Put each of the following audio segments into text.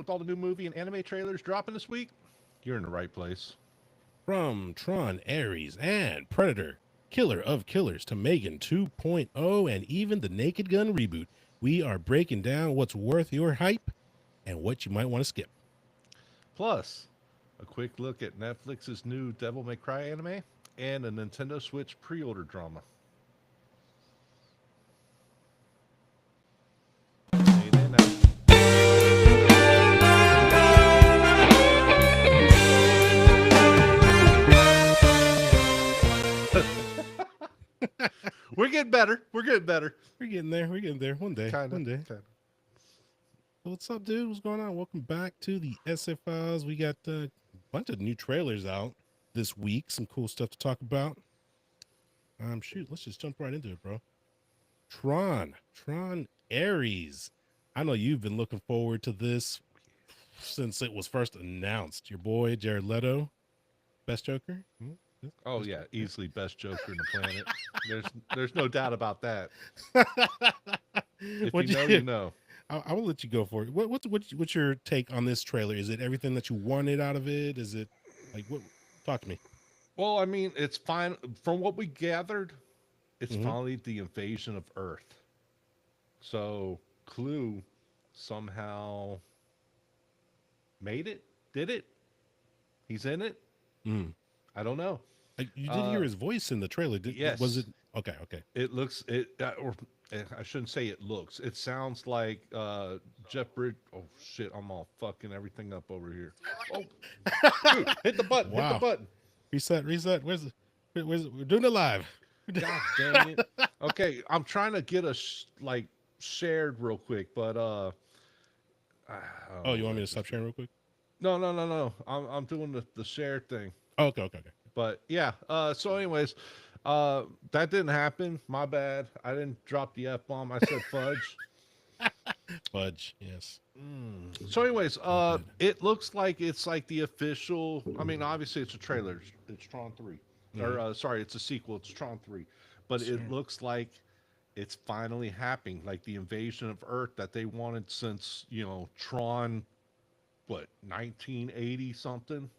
with all the new movie and anime trailers dropping this week, you're in the right place. From Tron Ares and Predator, Killer of Killers to Megan 2.0 and even the Naked Gun reboot, we are breaking down what's worth your hype and what you might want to skip. Plus, a quick look at Netflix's new Devil May Cry anime and a Nintendo Switch pre-order drama. Stay there now. We're getting better. We're getting better. We're getting there. We're getting there. One day. Kinda, One day. kinda. What's up, dude? What's going on? Welcome back to the ESE Files. We got a bunch of new trailers out this week. Some cool stuff to talk about. Shoot, let's just jump right into it, bro. Tron Ares. I know you've been looking forward to this since it was first announced. Your boy Jared Leto, best Joker. Oh yeah, easily best Joker in the planet. There's no doubt about that. If you know, you know. I will let you go for it. What's your take on this trailer? Is it everything that you wanted out of it? Is it like what? Talk to me. Well, I mean, it's fine. From what we gathered, it's finally the invasion of Earth. So Clue somehow made it. Did it? He's in it. I don't know. You did hear his voice in the trailer. Yes. Was it okay? Okay. It looks or I shouldn't say it looks. It sounds like Jeff Bridges. Oh shit! I'm all fucking everything up over here. Oh, dude, hit the button! Wow. Hit the button! Reset. Where's we're doing it live. God dang it! Okay, I'm trying to get us like shared real quick, but oh, you want me to stop sharing real quick? No. I'm doing the share thing. Oh, okay. But yeah. So anyways. That didn't happen. My bad. I didn't drop the F-bomb. I said fudge. Fudge, yes. So anyways, it looks like it's like the official, I mean, obviously it's a trailer. It's Tron 3. Or, sorry, it's a sequel. It's Tron 3. But it looks like it's finally happening. Like the invasion of Earth that they wanted since, Tron, 1980 something?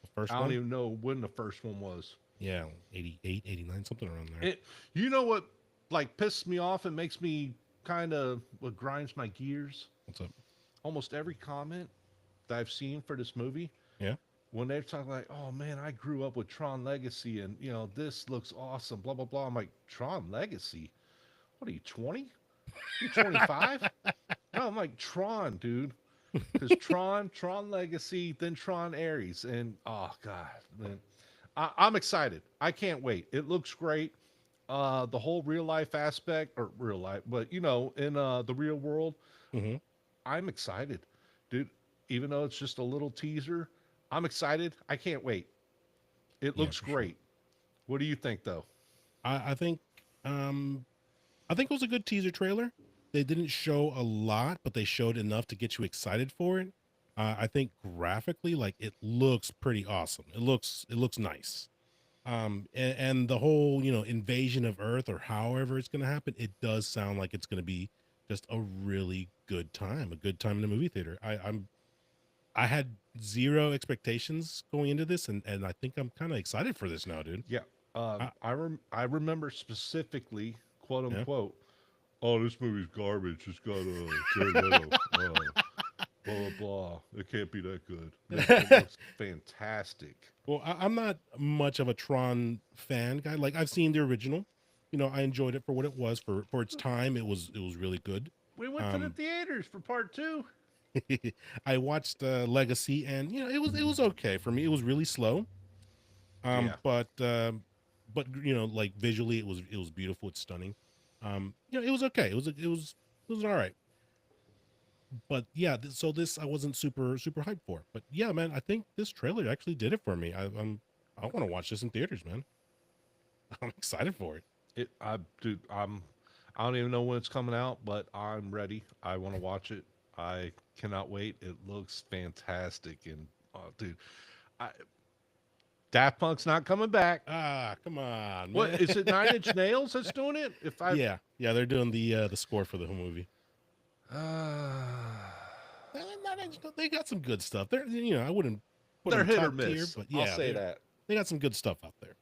The first I one? don't even know when the first one was. Yeah, 88, 89, something around there. You know what, like, pisses me off and makes me kind of, what grinds my gears? What's up? Almost every comment that I've seen for this movie, when they're talking like, oh, man, I grew up with Tron Legacy, and, this looks awesome, blah, blah, blah. I'm like, Tron Legacy? What are you, 20? You 25? No, I'm like, Tron, dude. Because Tron Legacy, then Tron Ares, and, oh, God, man. I'm excited. I can't wait. It looks great. The whole real life aspect, or real life, but in the real world, I'm excited, dude. Even though it's just a little teaser, I'm excited. I can't wait. It looks great. Sure. What do you think, though? I think it was a good teaser trailer. They didn't show a lot, but they showed enough to get you excited for it. I think graphically, like, it looks pretty awesome. It looks nice. And the whole, invasion of Earth or however it's going to happen, it does sound like it's going to be just a really good time in the movie theater. I had zero expectations going into this, and I think I'm kind of excited for this now, dude. Yeah. I remember specifically, quote unquote, oh, this movie's garbage. It's got Jared Leto. Blah, blah, blah. It can't be that good. It looks fantastic. Well, I'm not much of a Tron fan guy. Like, I've seen the original. I enjoyed it for what it was. For its time, it was really good. We went to the theaters for part 2. I watched Legacy, and it was okay for me. It was really slow. But like, visually it was beautiful. It's stunning. It was okay. It was all right. But yeah, so this I wasn't super hyped for. But yeah, man, I think this trailer actually did it for me. I want to watch this in theaters, man. I'm excited for it. I don't even know when it's coming out, but I'm ready. I want to watch it. I cannot wait. It looks fantastic, and dude, Daft Punk's not coming back. Ah, come on. Man. What is it? 9 Inch Nails that's doing it? Yeah, they're doing the score for the whole movie. they got some good stuff. They're, I wouldn't put They're them hit or top tier, miss. but I'll yeah, say that. they got some good stuff out there.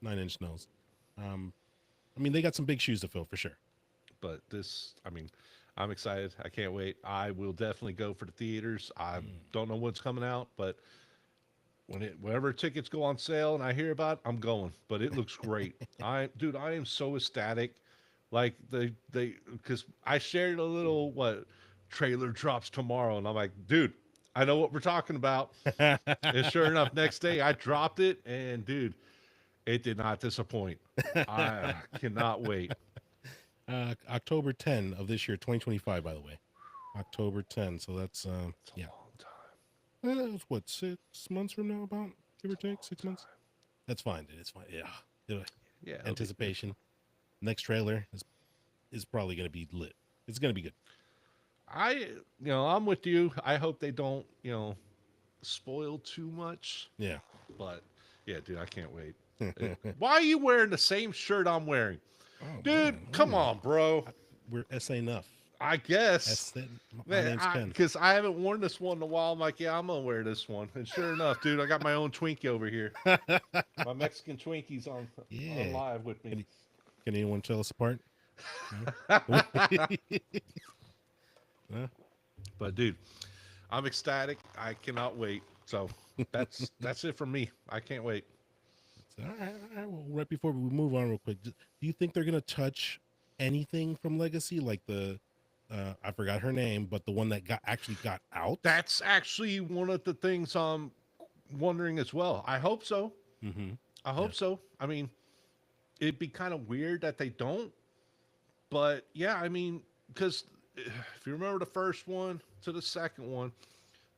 9 Inch Nails. I mean, they got some big shoes to fill for sure. But this, I mean, I'm excited. I can't wait. I will definitely go for the theaters. I don't know what's coming out, but whenever tickets go on sale and I hear about it, I'm going. But it looks great. Dude, I am so ecstatic. Like because I shared a little trailer drops tomorrow, and I'm like, dude, I know what we're talking about. And sure enough, next day I dropped it, and dude, it did not disappoint. I cannot wait. October 10 of this year, 2025, by the way. October 10. So that's It's a yeah. long time. That's what, 6 months from now, about, give or take 6 months. That's fine, dude. It's fine. Yeah. Yeah. Anticipation. Next trailer is probably going to be lit. It's going to be good. I'm with you. I hope they don't, spoil too much. Yeah. But yeah, dude, I can't wait. Why are you wearing the same shirt I'm wearing? Oh, dude, come on, bro. We're SA enough. I guess. Man, because I haven't worn this one in a while. I'm like, yeah, I'm gonna wear this one. And sure enough, dude, I got my own Twinkie over here. My Mexican Twinkies on live with me. Can anyone tell us apart? But dude, I'm ecstatic. I cannot wait. So that's it from me. I can't wait. All right. Well, right before we move on real quick, do you think they're gonna touch anything from Legacy, like the I forgot her name, but the one that actually got out? That's actually one of the things I'm wondering as well. I hope so. I hope so. I mean, it'd be kind of weird that they don't, but yeah, I mean, because if you remember the first one to the second one,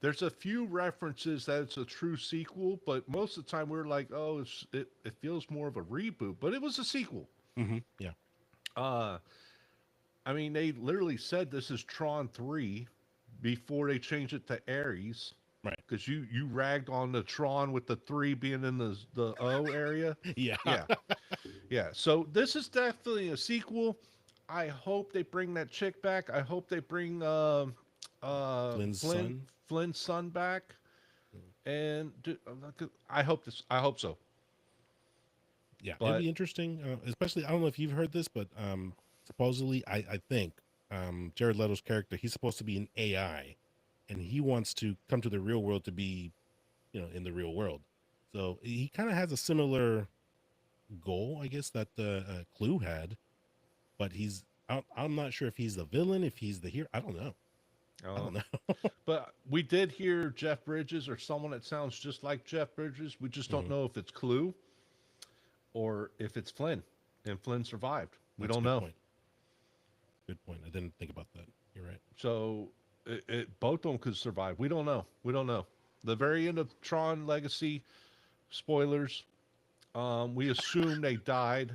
there's a few references that it's a true sequel, but most of the time we're like, oh, it feels more of a reboot, but it was a sequel. Yeah. I mean, they literally said this is Tron 3 before they changed it to Ares. Right. Because you ragged on the Tron with the 3 being in the O area. Yeah. Yeah. So this is definitely a sequel. I hope they bring that chick back. I hope they bring Flynn's son back. And I hope so. Yeah, it'd be interesting. Especially, I don't know if you've heard this, but supposedly, I think Jared Leto's character, he's supposed to be an AI, and he wants to come to the real world to be, in the real world. So he kind of has a similar goal, I guess, that Clue had, but I'm not sure if he's the villain, if he's the hero. I don't know. I don't know. But we did hear Jeff Bridges or someone that sounds just like Jeff Bridges. We just don't know if it's Clue or if it's Flynn, and Flynn survived. We don't know. Good point. I didn't think about that. You're right. So both of them could survive. We don't know. The very end of Tron Legacy, spoilers, we assume they died,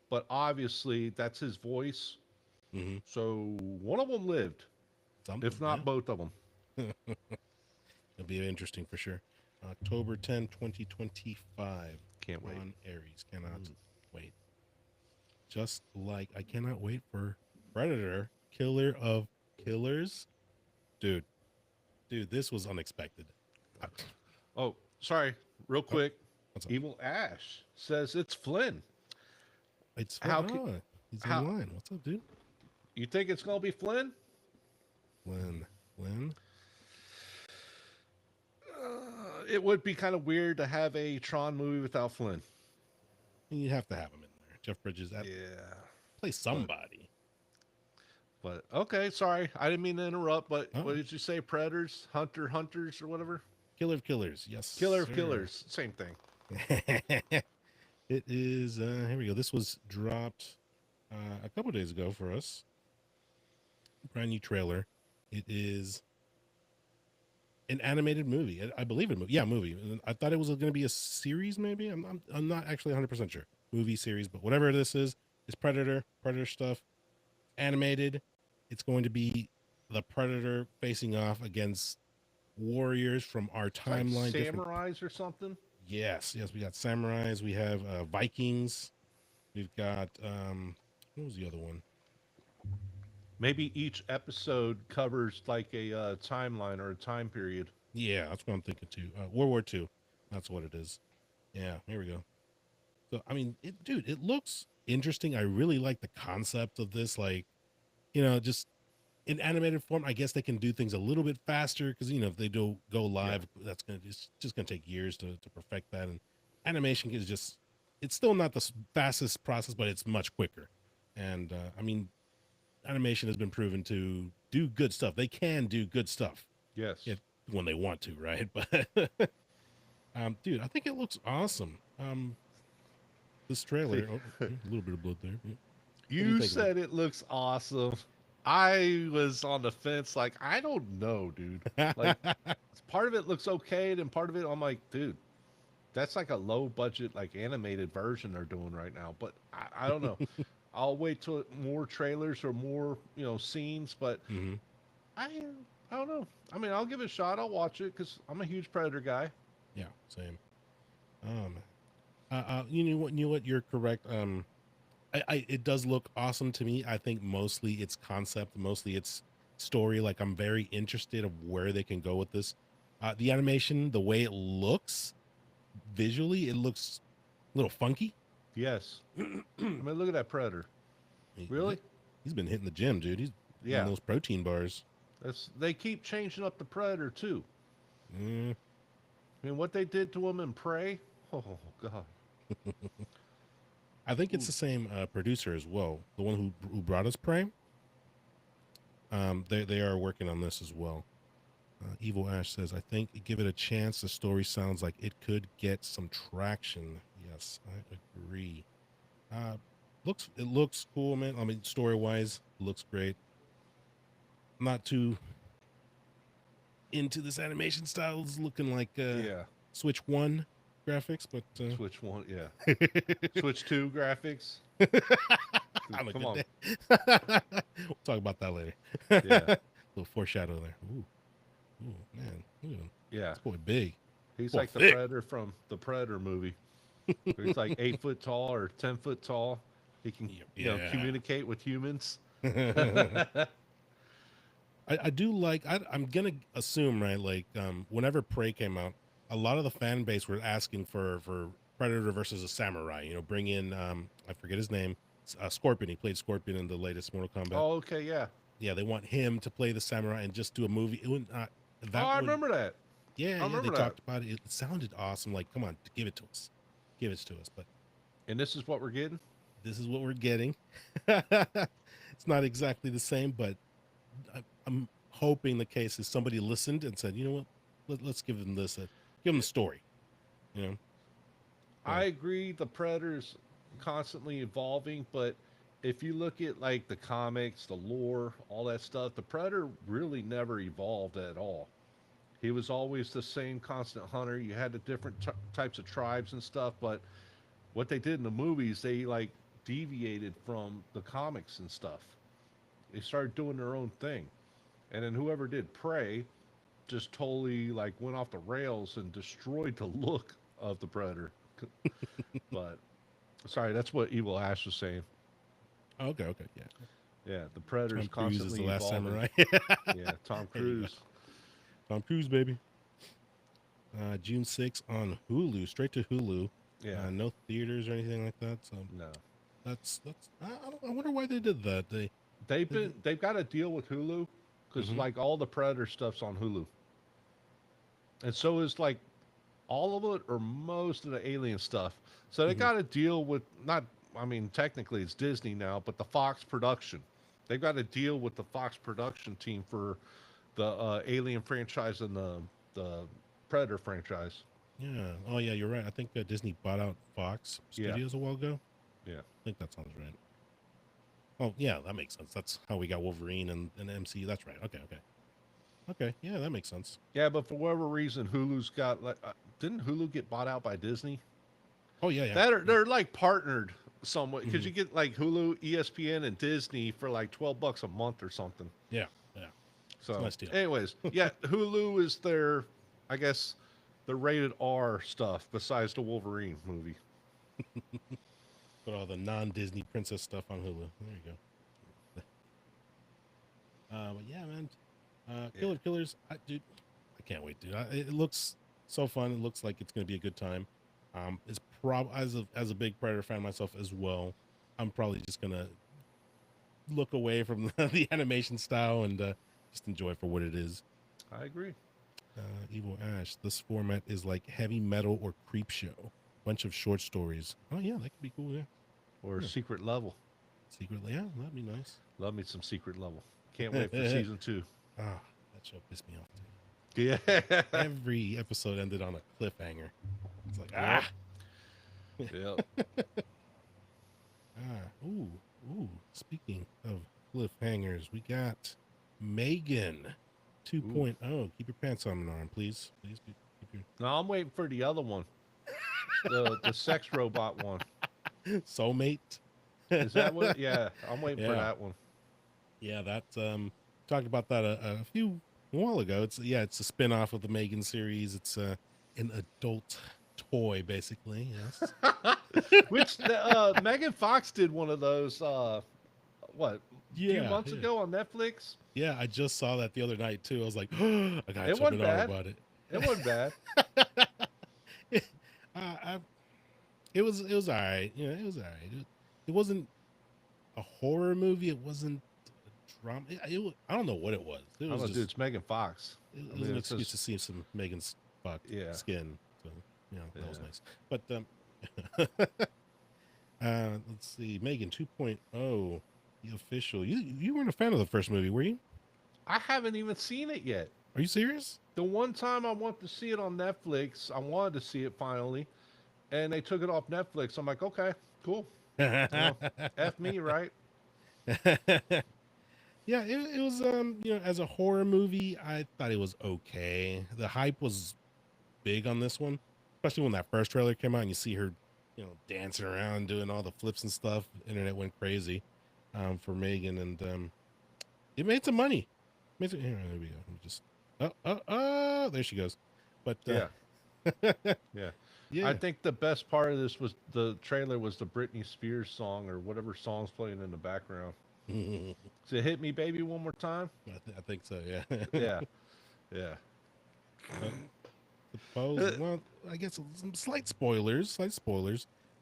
but obviously that's his voice. So one of them lived, if not both of them. It'll be interesting for sure. October 10, 2025. Can't wait. On Ares. Cannot wait. Just like I cannot wait for Predator, Killer of Killers. Dude, this was unexpected. Oh, sorry. Real quick. Evil Ash says it's Flynn. It's Flynn. He's in line. What's up, dude? You think it's going to be Flynn? Flynn? It would be kind of weird to have a Tron movie without Flynn. You'd have to have him in there. Jeff Bridges. Play somebody. But okay, sorry. I didn't mean to interrupt, but what did you say? Predators? Hunters, or whatever? Killer of Killers, yes. Killer of Killers. Same thing. It is, here we go. This was dropped a couple days ago for us. Brand new trailer. It is an animated movie. I believe it. Yeah, movie. I thought it was going to be a series, maybe. I'm not actually 100% sure. Movie series, but whatever this is, it's Predator stuff. Animated. It's going to be the Predator facing off against warriors from our timeline. Like samurais or something? Yes. We got samurais. We have Vikings. We've got what was the other one? Maybe each episode covers like a timeline or a time period. Yeah, that's what I'm thinking too. World War II. That's what it is. Yeah, here we go. So I mean, dude, it looks interesting. I really like the concept of this. Like, just in animated form, I guess they can do things a little bit faster because if they do go Yeah. live, it's just gonna take years to perfect that. And animation is just it's still not the fastest process, but it's much quicker. And I mean, animation has been proven to do good stuff. They can do good stuff Yes. if when they want to, right? But dude, I think it looks awesome. This See, trailer, a little bit of blood there. Yeah. What do you you think of said it looks awesome. I was on the fence, like, I don't know, dude. Like, it? part of it looks okay, and part of it, I'm like, dude, that's like a low budget, like animated version they're doing right now. But I don't know. I'll wait till more trailers or more, scenes. But Hmm. I, I don't know. I mean, I'll give it a shot. I'll watch it because I'm a huge Predator guy. Yeah, same. Um, you know what? You know what? You're correct. It does look awesome to me. I think mostly its concept, mostly its story. Like I'm very interested of where they can go with this. The animation, the way it looks visually, it looks a little funky. Yes. I mean, look at that Predator. Really? He's been hitting the gym, dude. He's on Yeah. those protein bars. They keep changing up the Predator too. Mm. I mean, what they did to him in Prey. Oh God. I think it's Ooh. the same producer as well. The one who brought us Prey. They are working on this as well. Evil Ash says, I think give it a chance. The story sounds like it could get some traction. Yes, I agree. It looks cool, man. I mean, story wise, looks great. Not too into this animation style. It's looking like Yeah. Switch 1 graphics, but Switch one. Yeah. Switch two graphics. on a Come good on. day. We'll talk about that later. Yeah. Little foreshadow there. Ooh, man. Ooh, Yeah. this boy big. He's Boy like the thick. Predator from the Predator movie. He's like 8 foot tall or 10 foot tall. He can, Yeah. communicate with humans. I do like I'm gonna assume, right, like whenever Prey came out, a lot of the fan base were asking for Predator versus a samurai, bring in I forget his name, Scorpion. He played Scorpion in the latest Mortal Kombat. Oh, okay, yeah. Yeah, they want him to play the samurai and just do a movie. It would not Oh, that I would remember that. I Yeah, they remember that. talked about it. It sounded awesome. Like, come on, give it to us. Give it to us. But And this is what we're getting. this is what we're getting. It's not exactly the same, but I'm hoping the case is somebody listened and said, you know what, let's give them give them the story. You know, I agree. The Predator's constantly evolving, but if you look at like the comics, the lore, all that stuff, the Predator really never evolved at all. He was always the same constant hunter. You had the different types of tribes and stuff, but what they did in the movies, they like deviated from the comics and stuff. They started doing their own thing, and then whoever did Prey just totally like went off the rails and destroyed the look of the Predator. But sorry, that's what Evil Ash was saying. okay, yeah. Yeah, the Predator's Tom Cruise is constantly the last evolving. samurai. Yeah, Tom There you go. Cruise. Tom Cruise, baby. June 6th on Hulu, straight to Hulu. Yeah, No theaters or anything like that. So no. that's I wonder why they did that. They've got a deal with Hulu because Mhm. like all the Predator stuff's on Hulu, and so is like all of it or most of the Alien stuff. So they Mhm. got to deal with not. I mean, technically it's Disney now, but the Fox production. They've got to deal with the Fox production team for the Alien franchise and the Predator franchise. Yeah. Oh, yeah, you're right. I think Disney bought out Fox Yeah, Studios a while ago. yeah. I think that sounds right. Oh, yeah, that makes sense. That's how we got Wolverine and MCU. That's right. Okay. Yeah, that makes sense. Yeah, but for whatever reason, Hulu's got like didn't Hulu get bought out by Disney? Oh, yeah. They're like partnered somewhat because Mhm. you get like Hulu, ESPN, and Disney for like $12 a month or something. Yeah. It's a So, nice deal. anyways, yeah, Hulu is their, I guess, the rated R stuff besides the Wolverine movie. Put all the non-Disney princess stuff on Hulu. There you go. But yeah, man. Killer Killers, dude, I can't wait, dude. It looks so fun. It looks like it's gonna be a good time. It's as a big Predator fan myself as well. I'm probably just gonna look away from the animation style and just enjoy it for what it is. I agree. Evil Ash. This format is like heavy metal or creep show. Bunch of short stories. Oh yeah, that could be cool. Yeah. Or Yeah. Secret Level. Secretly, yeah, that'd be nice. Love me some Secret Level. Can't wait for season 2. Ah, that show pissed me off too. Yeah. Every episode ended on a cliffhanger. It's like Yep. Ooh. Speaking of cliffhangers, we got Megan 2.0. Keep your pants on, Minarum, please. Please keep your No, I'm waiting for the other one. The sex robot one. soulmate. Is that what? Yeah, I'm waiting for that one. Yeah, that's talked about that a while ago. It's a spin-off of the Megan series. It's an adult toy, basically. Yes. Which Megan Fox did one of those a few months ago on Netflix. Yeah, I just saw that the other night too. I was like, I got it wasn't bad. About it. It wasn't bad. It was all right. You know, it was all right. It wasn't a horror movie. It wasn't a drama. I don't know what it was. It was dude, it's Megan Fox. It was an excuse to see some Megan's skin. So, that was nice. But let's see, Megan 2.0, the official. You weren't a fan of the first movie, were you? I haven't even seen it yet. Are you serious? The one time I wanted to see it on Netflix, I wanted to see it finally, and they took it off Netflix. I'm like, okay, cool. F me, right? Yeah, it was as a horror movie, I thought it was okay. The hype was big on this one, especially when that first trailer came out and you see her, dancing around doing all the flips and stuff. Internet went crazy for Megan, and it made some money. Here, there we go. Just there she goes. But yeah. I think the best part of this was the trailer was the Britney Spears song or whatever song's playing in the background. So hit me, baby, one more time. I think so. Yeah. Yeah. Well, I guess some slight spoilers.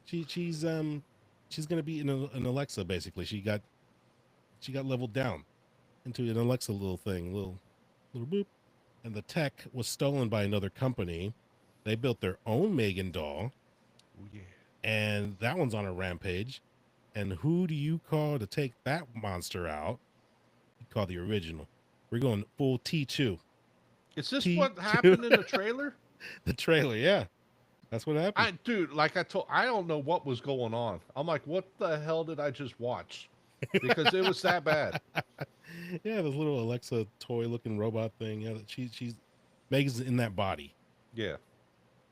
She's gonna be in an Alexa, basically. She got leveled down into an Alexa little thing, little boop, and the tech was stolen by another company. They built their own Megan doll. Oh yeah. And that one's on a rampage. And who do you call to take that monster out? You call the original. We're going full T2. Is this T2? What happened in the trailer? The trailer, yeah. That's what happened. Dude, like I don't know what was going on. I'm like, what the hell did I just watch? Because it was that bad. Yeah, this little Alexa toy looking robot thing. Yeah, she's Megan's in that body. Yeah.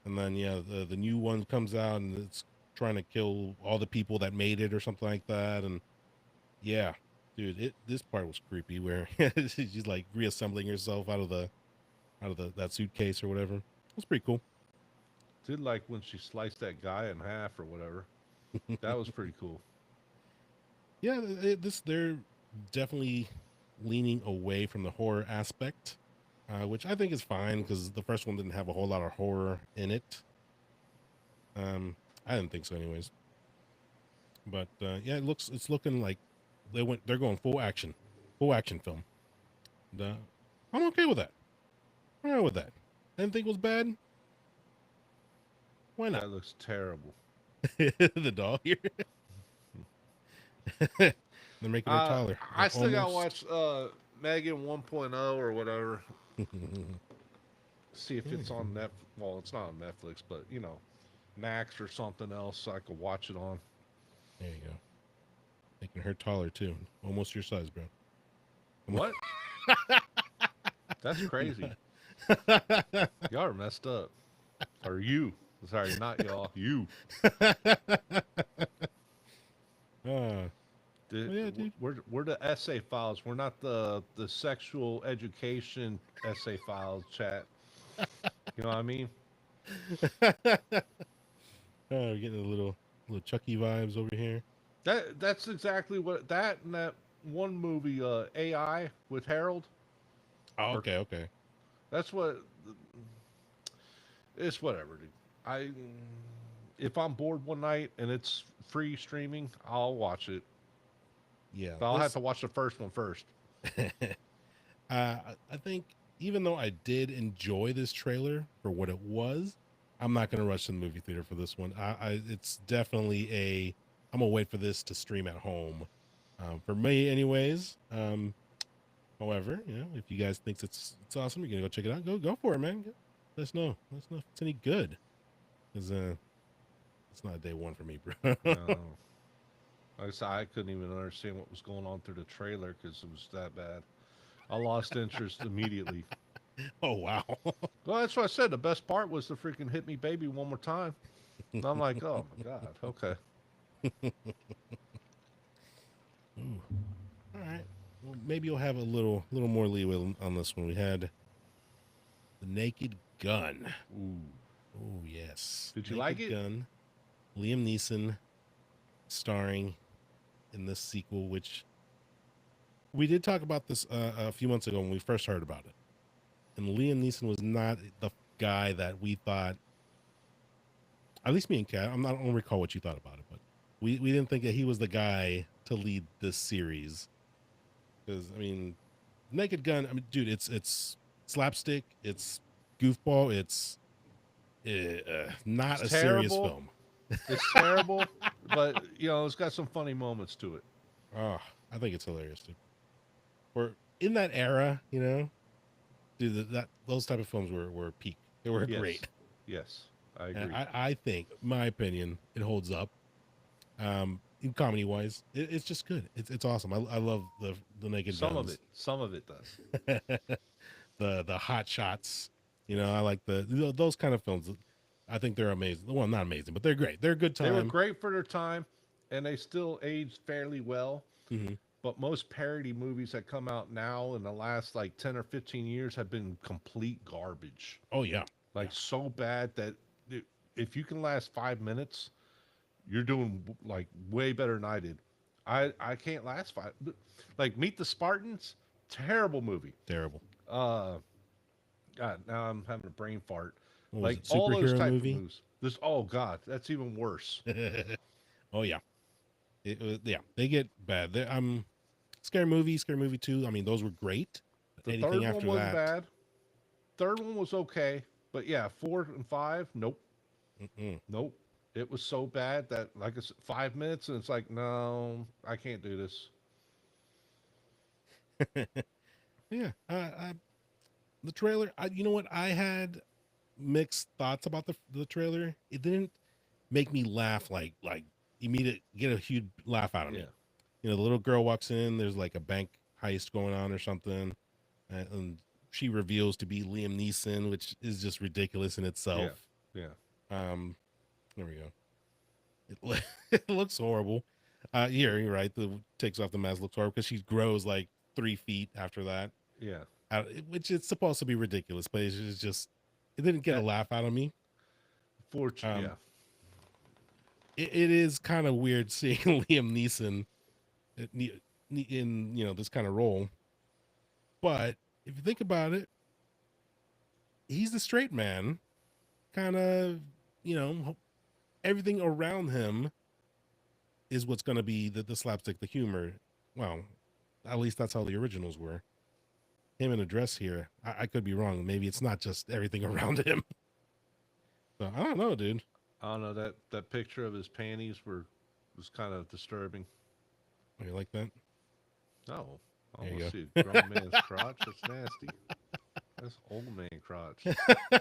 And then the new one comes out and it's trying to kill all the people that made it or something like that. And yeah, dude, this part was creepy where she's like reassembling herself out of that suitcase or whatever. It's pretty cool. Did like when she sliced that guy in half or whatever. That was pretty cool. Yeah, they're definitely leaning away from the horror aspect, which I think is fine because the first one didn't have a whole lot of horror in it. I didn't think so, anyways. But yeah, it's looking like they're going full action film. And, I'm okay with that. I'm all right with that. I didn't think it was bad. Why not? That looks terrible. The doll here. They're making her taller. I still gotta watch Megan 1.0 or whatever. See if it's on Netflix. Well, it's not on Netflix, but Max or something else so I could watch it on. There you go. Making her taller too. Almost your size, bro. What? That's crazy. Y'all are messed up. Or you. Sorry, not y'all. You. Dude. We're the ESE Files. We're not the sexual education ESE Files chat. You know what I mean? We're getting a little Chucky vibes over here. That's exactly what that and that one movie, AI with Harold. Oh, Or okay, okay. that's what it's whatever, dude. I if I'm bored one night and it's free streaming, I'll watch it. Yeah, But I'll have this to watch the first one first. I think even though I did enjoy this trailer for what it was, I'm not going to rush to the movie theater for this one. It's definitely I'm gonna wait for this to stream at home, for me, anyways. However, if you guys think it's awesome, you're gonna go check it out. Go for it, man. Let us know. Let us know if it's any good. Cause it's not day one for me, bro. No. Like I said, I couldn't even understand what was going on through the trailer because it was that bad. I lost interest immediately. Oh wow. Well, that's what I said. The best part was the freaking "Hit Me, Baby" one more time. And I'm like, oh my god, okay. Ooh. All right. Well, maybe you'll have a little more leeway on this one. We had the Naked Gun. Ooh, Oh yes, did you like Naked it? Gun. Liam Neeson starring in this sequel, which we did talk about this a few months ago when we first heard about it. And Liam Neeson was not the guy that we thought. At least me and Kat. I don't recall what you thought about it, but we didn't think that he was the guy to lead this series. Because I mean, Naked Gun. I mean, dude, it's slapstick. It's goofball. It's not It's a serious terrible. film. It's terrible, but it's got some funny moments to it. Oh, I think it's hilarious, dude. We're in that era, dude. That those type of films were peak. They were Yes, great. yes, I And agree. I think, my opinion, it holds up. In comedy wise, it's just good. It's awesome. I love the Naked Guns. Some of it does. The hot shots. I like those kind of films. I think they're amazing. Well, not amazing, but they're great. They're a good They were time. great for their time, and they still aged fairly well. Hmm. But most parody movies that come out now in the last like 10 or 15 years have been complete garbage. Oh yeah, Like yeah. so bad that if you can last 5 minutes, you're doing like way better than I did. I can't last five. Like Meet the Spartans, terrible movie. Terrible. Uh, God, now I'm having a brain fart. What was Like it? all those Superhero type of movie. movies. This, oh God, that's even worse. Oh yeah. Yeah, they get bad. Scary movie 2. I mean, those were great. But The anything third one after wasn't that, bad. Third one was okay, but yeah, 4 and 5, nope, mm-mm. nope. It was so bad that like I said, 5 minutes, and it's like, no, I can't do this. Yeah. The trailer. You know what? I had mixed thoughts about the trailer. It didn't make me laugh like immediate get a huge laugh out of Yeah, me. The little girl walks in. There's like a bank heist going on or something, and she reveals to be Liam Neeson, which is just ridiculous in yeah, itself. yeah. Um, there we go. It looks horrible. You're right. The takes off the mask looks horrible because she grows like 3 feet after that. Yeah. Which is supposed to be ridiculous, but it's just it didn't get a That laugh out of me. yeah. Um, it is kind of weird seeing Liam Neeson in this kind of role, but if you think about it, he's the straight man. Kind of, everything around him is what's going to be the slapstick, the humor. Well, at least that's how the originals were. Him in a dress here, I could be wrong. Maybe it's not just everything around him. So I don't know, dude. I don't know that picture of his panties was kind of disturbing. Oh, you like that? No, I There want to you see a grown man's crotch. That's nasty. That's old man crotch. go.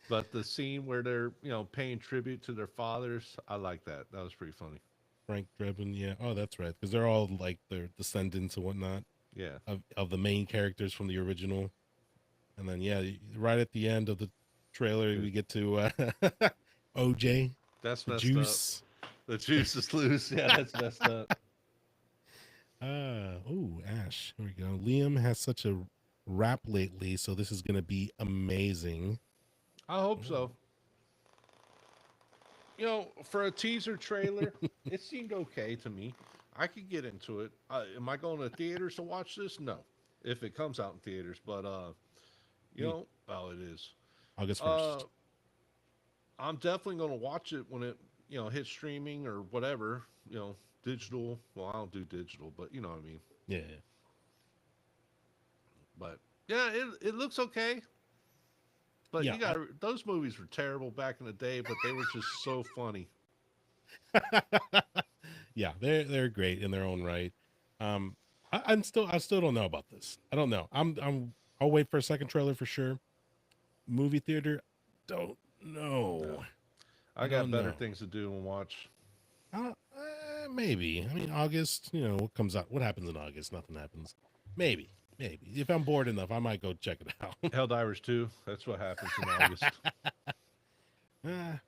But the scene where they're paying tribute to their fathers, I like that. That was pretty funny. Frank Drebin, yeah. Oh, that's right. Because they're all like their descendants and whatnot Yeah, of the main characters from the original. And then yeah, right at the end of the trailer, we get to OJ, that's the messed up. juice. The juice is loose. Yeah, that's messed up. Oh, Ash. Here we go. Liam has such a rap lately, so this is gonna be amazing. I hope so. For a teaser trailer, it seemed okay to me. I could get into it. Am I going to theaters to watch this? No, if it comes out in theaters. But you know, oh, it is August uh 1st. I'm definitely going to watch it when it, hits streaming or whatever, digital. Well, I don't do digital, but you know what I mean. Yeah. But yeah, it looks okay. But Yeah. you got those movies were terrible back in the day, but they were just so funny. Yeah, they're great in their own right. I still don't know about this. I don't know. I'll wait for a second trailer for sure. Movie theater, don't know. No. I got better things to do and watch. Maybe. I mean, August. What comes out? What happens in August? Nothing happens. Maybe. If I'm bored enough, I might go check it out. Helldivers 2. That's what happens in August. I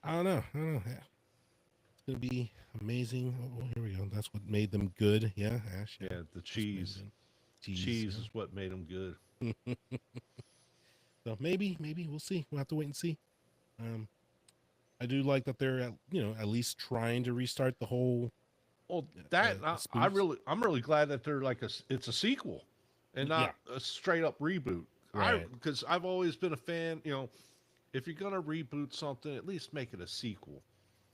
don't know. It's gonna be amazing. Oh, here we go. That's what made them good. Yeah, Ash. Yeah, the cheese. Cheese is what made them good. So maybe we'll see. We'll have to wait and see. I do like that they're at least trying to restart the whole. Well, I'm really glad that they're it's a sequel and not a straight up reboot. Right. Because I've always been a fan. If you're gonna reboot something, at least make it a sequel.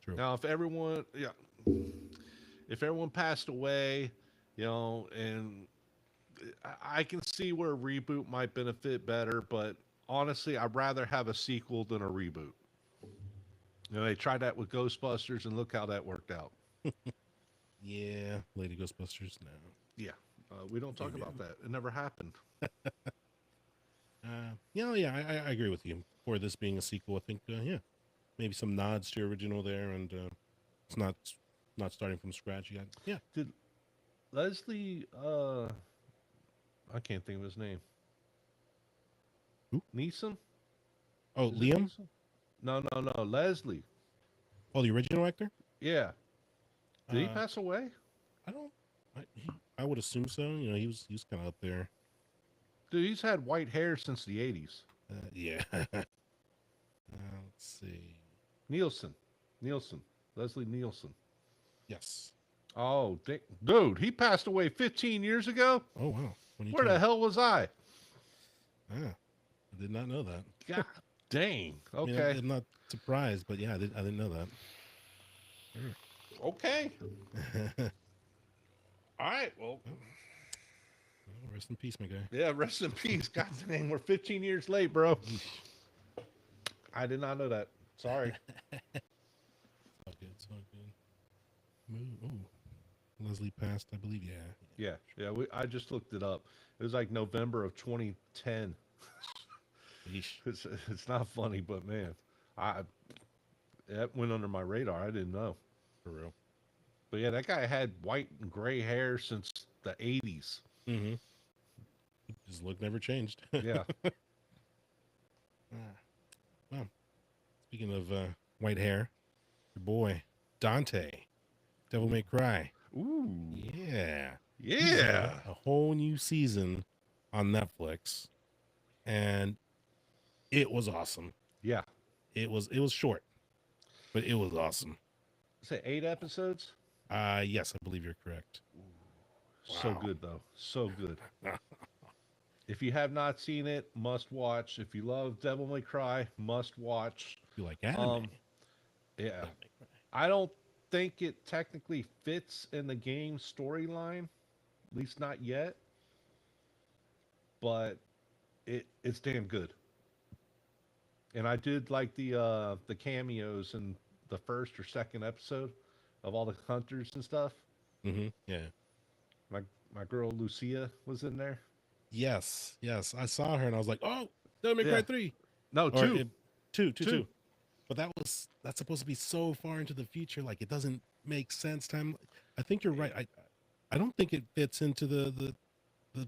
True. Now, if everyone passed away, and I can see where a reboot might benefit better, but honestly, I'd rather have a sequel than a reboot. They tried that with Ghostbusters, and look how that worked out. Yeah, Lady Ghostbusters. No. Yeah, we don't talk about that. It never happened. I agree with you. For this being a sequel, I think, maybe some nods to original there, and it's not starting from scratch yet. Yeah. Did Leslie? I can't think of his name. Who? Neeson? Oh, Liam? No. Leslie. Oh, the original actor? Yeah. Did he pass away? I would assume so. He was kind of up there. Dude, he's had white hair since the 80s. Yeah. Let's see. Nielsen. Leslie Nielsen. Yes. Oh, dude, he passed away 15 years ago? Oh, wow. Where the hell was I? I did not know that. God dang. Okay. I'm not surprised, but yeah, I didn't know that. Okay. All right, well. Rest in peace, my guy. Yeah, rest in peace. God dang, we're 15 years late, bro. I did not know that. Sorry. It's all good. Ooh. Leslie passed, I believe. Yeah. I just looked it up. It was like November of 2010. It's not funny, but man, that went under my radar. I didn't know. For real. But yeah, that guy had white and gray hair since the 80s. Mm-hmm. His look never changed. Yeah. Well, speaking of white hair, your boy Dante, Devil May Cry. Ooh. Yeah. A whole new season on Netflix, and it was awesome. Yeah. It was short, but it was awesome. Say 8 episodes? Yes, I believe you're correct. Wow. So good though. So good. If you have not seen it, must watch. If you love Devil May Cry, must watch. If you like anime. Yeah. I don't think it technically fits in the game storyline, at least not yet. But it's damn good. And I did like the cameos in the first or second episode of all the hunters and stuff. Mm-hmm. Yeah. My girl Lucia was in there. Yes. I saw her and I was like, oh, Devil May Cry 3. No, 2. Two. But that's supposed to be so far into the future, like it doesn't make sense. I think you're right. I don't think it fits into the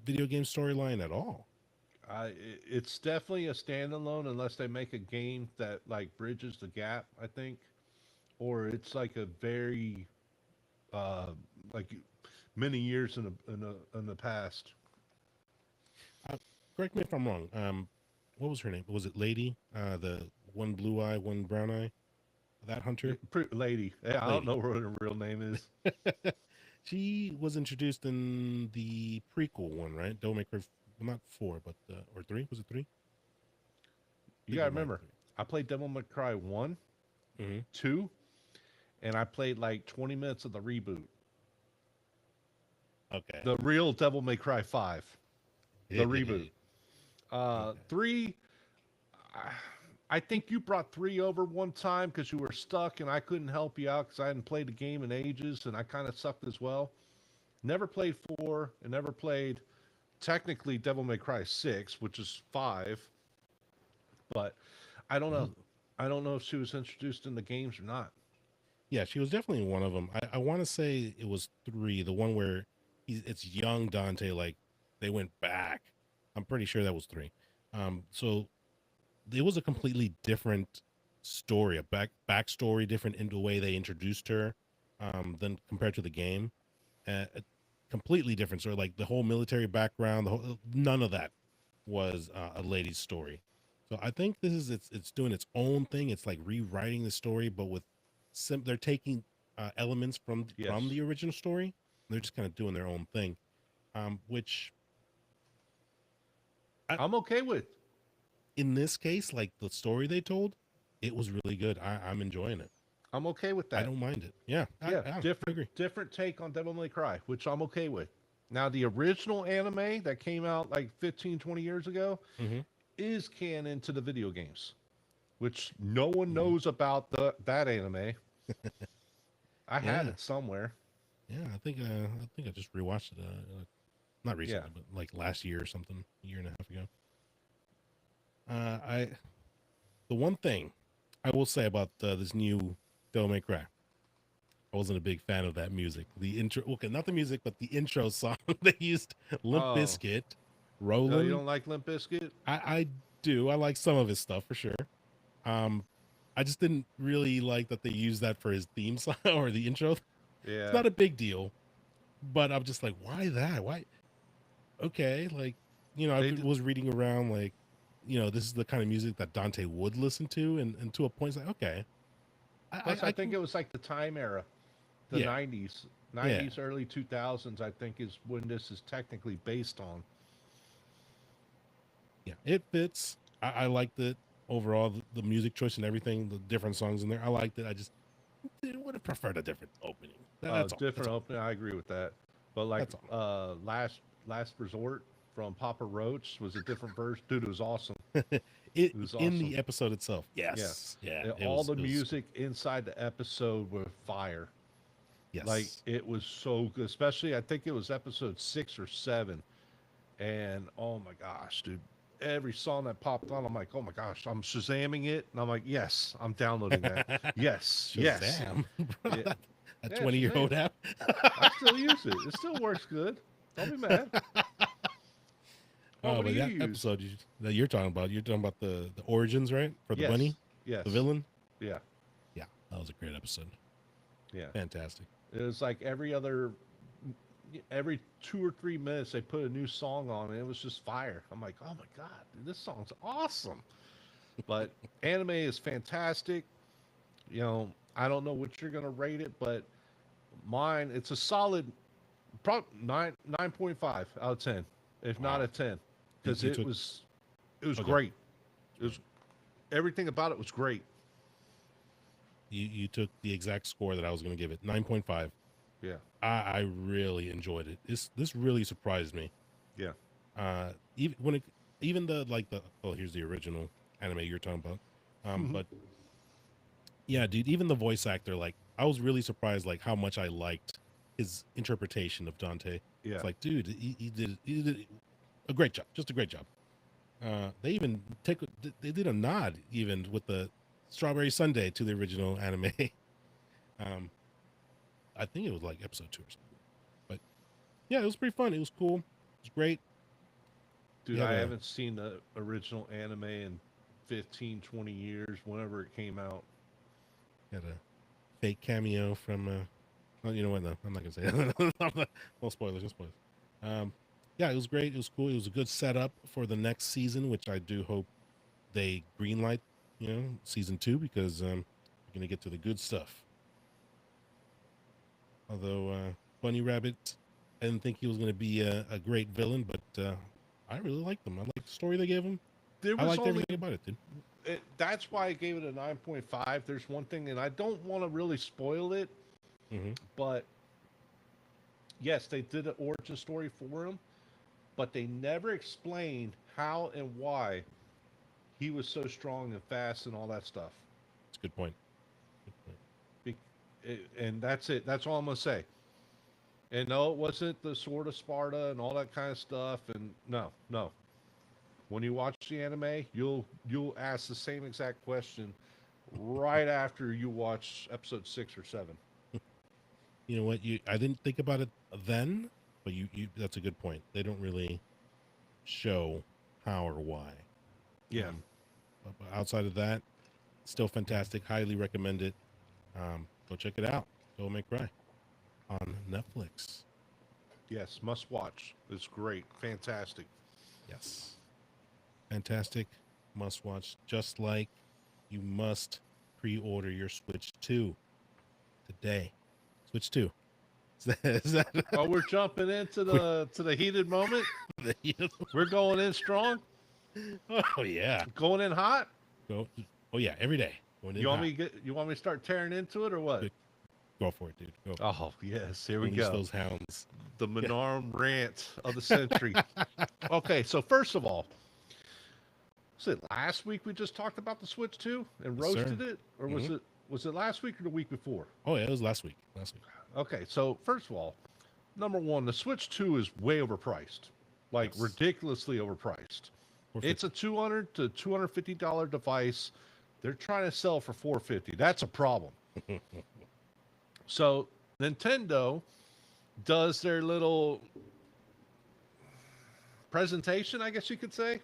video game storyline at all. It's definitely a standalone unless they make a game that like bridges the gap, I think, or it's like a very like many years in the past. Correct me if I'm wrong. What was her name? Was it Lady? The one blue eye, one brown eye? That hunter? Lady. Yeah, I don't know what her real name is. She was introduced in the prequel one, right? Devil May Cry, well, not 4, but or 3. Was it 3? You gotta remember, I played Devil May Cry 1, 2, and I played like 20 minutes of the reboot. Okay. The real Devil May Cry 5. The reboot. Okay. 3, I think you brought 3 over one time because you were stuck and I couldn't help you out because I hadn't played the game in ages and I kind of sucked as well. Never played 4 and never played technically Devil May Cry 6, which is 5. But I don't know. I don't know if she was introduced in the games or not. Yeah, she was definitely one of them. I want to say it was 3, the one where it's young Dante, like they went back. I'm pretty sure that was 3. So it was a completely different story, a backstory, different in the way they introduced her, than compared to the game. A completely different story, like the whole military background. None of that was a lady's story. So I think this is it's doing its own thing. It's like rewriting the story, but with they're taking elements from the original story. They're just kind of doing their own thing, which I'm okay with. In this case, like the story they told, it was really good. I'm enjoying it. I'm okay with that. I don't mind it. Yeah, I different take on Devil May Cry, which I'm okay with. Now, the original anime that came out like 15, 20 years ago is canon to the video games, which no one knows about that anime. I had it somewhere. Yeah, I think I just rewatched it. Not recently, but like last year or something, a year and a half ago. The one thing I will say about this new Devil May Cry, I wasn't a big fan of that music. The intro, okay, not the music, but the intro song they used. Limp Bizkit, Rollin'. No, you don't like Limp Bizkit? I do. I like some of his stuff for sure. I just didn't really like that they used that for his theme song or the intro. Yeah, it's not a big deal, but I'm just like, why that? Why? Okay, like, you know, I was reading around, like, you know, this is the kind of music that Dante would listen to, and to a point, it's like, okay. I think it was like the time era, the 90s, early 2000s, I think is when this is technically based on. Yeah, it fits. I liked it overall, the music choice and everything, the different songs in there. I liked it. I just would have preferred a different opening. That's all. Different opening. I agree with that. But like Last Resort from Papa Roach was a different verse. Dude, it was awesome. It was awesome. In the episode itself. Yes. Yeah. All the music inside the episode were fire. Yes. Like it was so good. Especially I think it was episode 6 or 7. And oh my gosh, dude. Every song that popped on, I'm like, oh my gosh, I'm Shazamming it. And I'm like, yes, I'm downloading that. Yes. Shazam. Yes. Yeah. A 20-year-old app. I still use it. It still works good. Don't be mad. Oh, but that episode that you're talking about the origins, right? For the bunny? Yes. The villain? Yeah. Yeah. That was a great episode. Yeah. Fantastic. It was like every 2 or 3 minutes they put a new song on and it was just fire. I'm like, oh my God, dude, this song's awesome. But anime is fantastic. You know, I don't know what you're going to rate it, but mine, it's a solid 9.5 out of 10, if not a 10, because it was great. It was everything about it was great. You took the exact score that I was going to give it, 9.5. Yeah, I really enjoyed it. This really surprised me. Yeah. Here's the original anime you're talking about. But yeah, dude, even the voice actor, like, I was really surprised, like, how much I liked his interpretation of Dante. Yeah. It's like, dude, he did a great job, just a great job. They even they did a nod even with the Strawberry Sundae to the original anime. I think it was like episode 2 or something. But yeah, it was pretty fun. It was cool. It was great. Dude, I haven't seen the original anime in 15, 20 years, whenever it came out. Got a fake cameo from, well, you know what? No, I'm not going to say that. No spoilers, no spoilers. Yeah, it was great. It was cool. It was a good setup for the next season, which I do hope they greenlight, you know, season 2, because we're going to get to the good stuff. Although, Bunny Rabbit. I didn't think he was going to be a great villain, but I really liked him. I liked the story they gave him. I liked everything about it, dude. That's why I gave it a 9.5. There's one thing, and I don't want to really spoil it, but yes, they did an origin story for him, but they never explained how and why he was so strong and fast and all that stuff. That's a good point. And that's it. That's all I'm going to say. And no, it wasn't the Sword of Sparta and all that kind of stuff. And no. When you watch the anime, you'll ask the same exact question right after you watch episode 6 or 7. You know what? I didn't think about it then, but you that's a good point. They don't really show how or why. Yeah. But outside of that, still fantastic. Highly recommend it. Go check it out. Go Make Cry on Netflix. Yes, must watch. It's great. Fantastic. Yes. Fantastic. Must watch. Just like you must pre-order your Switch 2 today. Switch 2. Is that oh, we're jumping into the heated moment? We're going in strong? Oh yeah. Going in hot? Oh yeah, every day. You want me to start tearing into it or what? Go for it, dude. Go. Oh yes, here we Release go. Those hounds. The Minarum rant of the century. Okay, so first of all, was it last week we just talked about the Switch 2 and roasted it, or was it last week or the week before? Oh yeah, it was last week. Okay, so first of all, number one, the Switch 2 is way overpriced, like ridiculously overpriced. It's a $200 to $250 device. They're trying to sell for $450. That's a problem. So Nintendo does their little presentation, I guess you could say.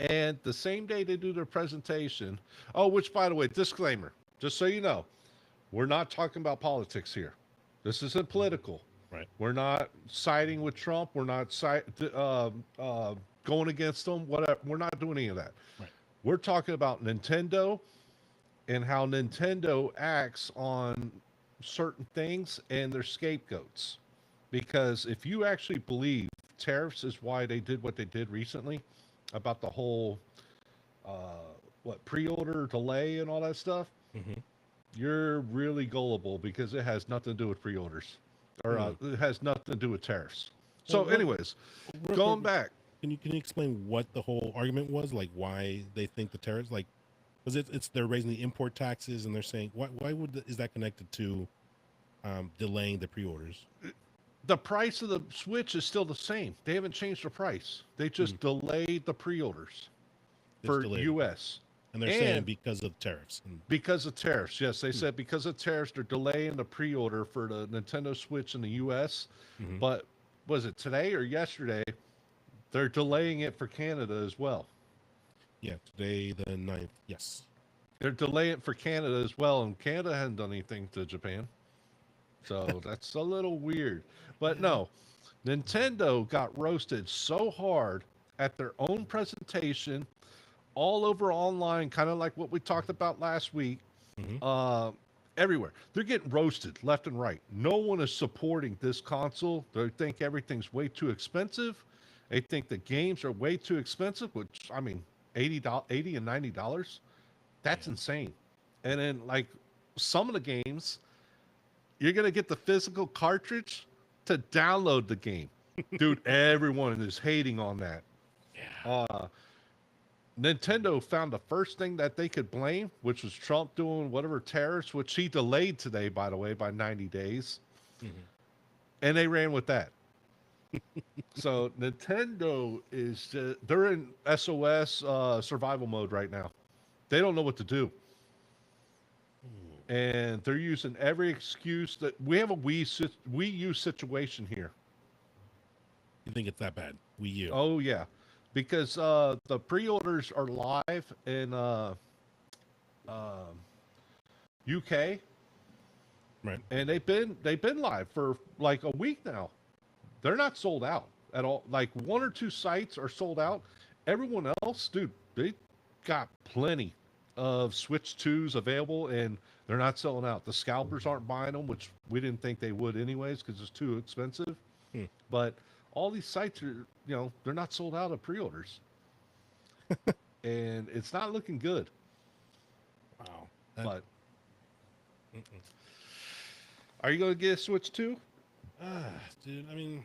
And the same day they do their presentation, which, by the way, disclaimer, just so you know, we're not talking about politics here. This isn't political. Right. We're not siding with Trump. We're not going against them. Whatever. We're not doing any of that. Right. We're talking about Nintendo and how Nintendo acts on certain things and their scapegoats. Because if you actually believe tariffs is why they did what they did recently about the whole pre-order delay and all that stuff, you're really gullible because it has nothing to do with pre-orders or it has nothing to do with tariffs. So anyways, going back. Can you explain what the whole argument was? Like why they think the tariffs, like, because it's they're raising the import taxes and they're saying why is that connected to delaying the pre-orders? The price of the Switch is still the same. They haven't changed the price. They just delayed the pre-orders for U.S. And they're saying because of tariffs. Because of tariffs, yes. They said because of tariffs, they're delaying the pre-order for the Nintendo Switch in the U.S. But was it today or yesterday? They're delaying it for Canada as well. Yeah, today the 9th. Yes. They're delaying it for Canada as well, and Canada hasn't done anything to Japan. So that's a little weird. But no, Nintendo got roasted so hard at their own presentation, all over online, kind of like what we talked about last week, everywhere. They're getting roasted left and right. No one is supporting this console. They think everything's way too expensive. They think the games are way too expensive, which, I mean, $80 and $90, that's insane. And then, like, some of the games, you're going to get the physical cartridge to download the game. Dude, everyone is hating on that. Yeah. Nintendo found the first thing that they could blame, which was Trump doing whatever tariffs, which he delayed today, by the way, by 90 days. And they ran with that. So Nintendo is they're in SOS survival mode right now. They don't know what to do. And they're using every excuse that we have a Wii U situation here. You think it's that bad? Wii U? Oh yeah, because the pre-orders are live in UK, right? And they've been live for like a week now. They're not sold out at all. Like one or two sites are sold out. Everyone else, dude, they got plenty of Switch 2s available, and They're not selling out. The scalpers aren't buying them, which we didn't think they would anyways because it's too expensive. Hmm. But all these sites are, they're not sold out of pre-orders, and it's not looking good. Wow. But are you going to get a Switch 2? Dude, I mean,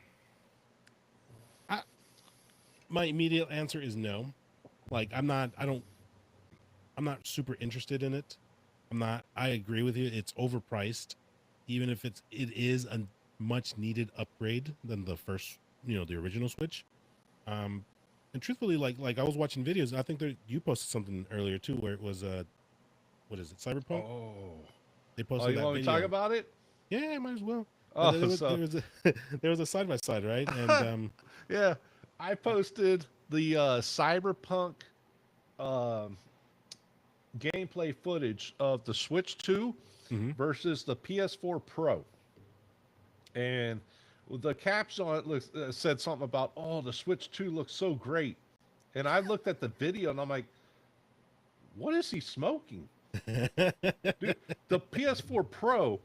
my immediate answer is no. Like, I'm not super interested in it. I agree with you. It's overpriced, even if it is a much needed upgrade than the first, the original Switch. And truthfully, like I was watching videos. I think you posted something earlier too, where it was what is it, Cyberpunk? Oh, they posted you that want video. to talk about it? Yeah, might as well. Oh, there was a side by side, right? And yeah, I posted the Cyberpunk gameplay footage of the Switch 2 versus the PS4 Pro. And the caps on it said something about, oh, the Switch 2 looks so great. And I looked at the video and I'm like, what is he smoking? Dude, the PS4 Pro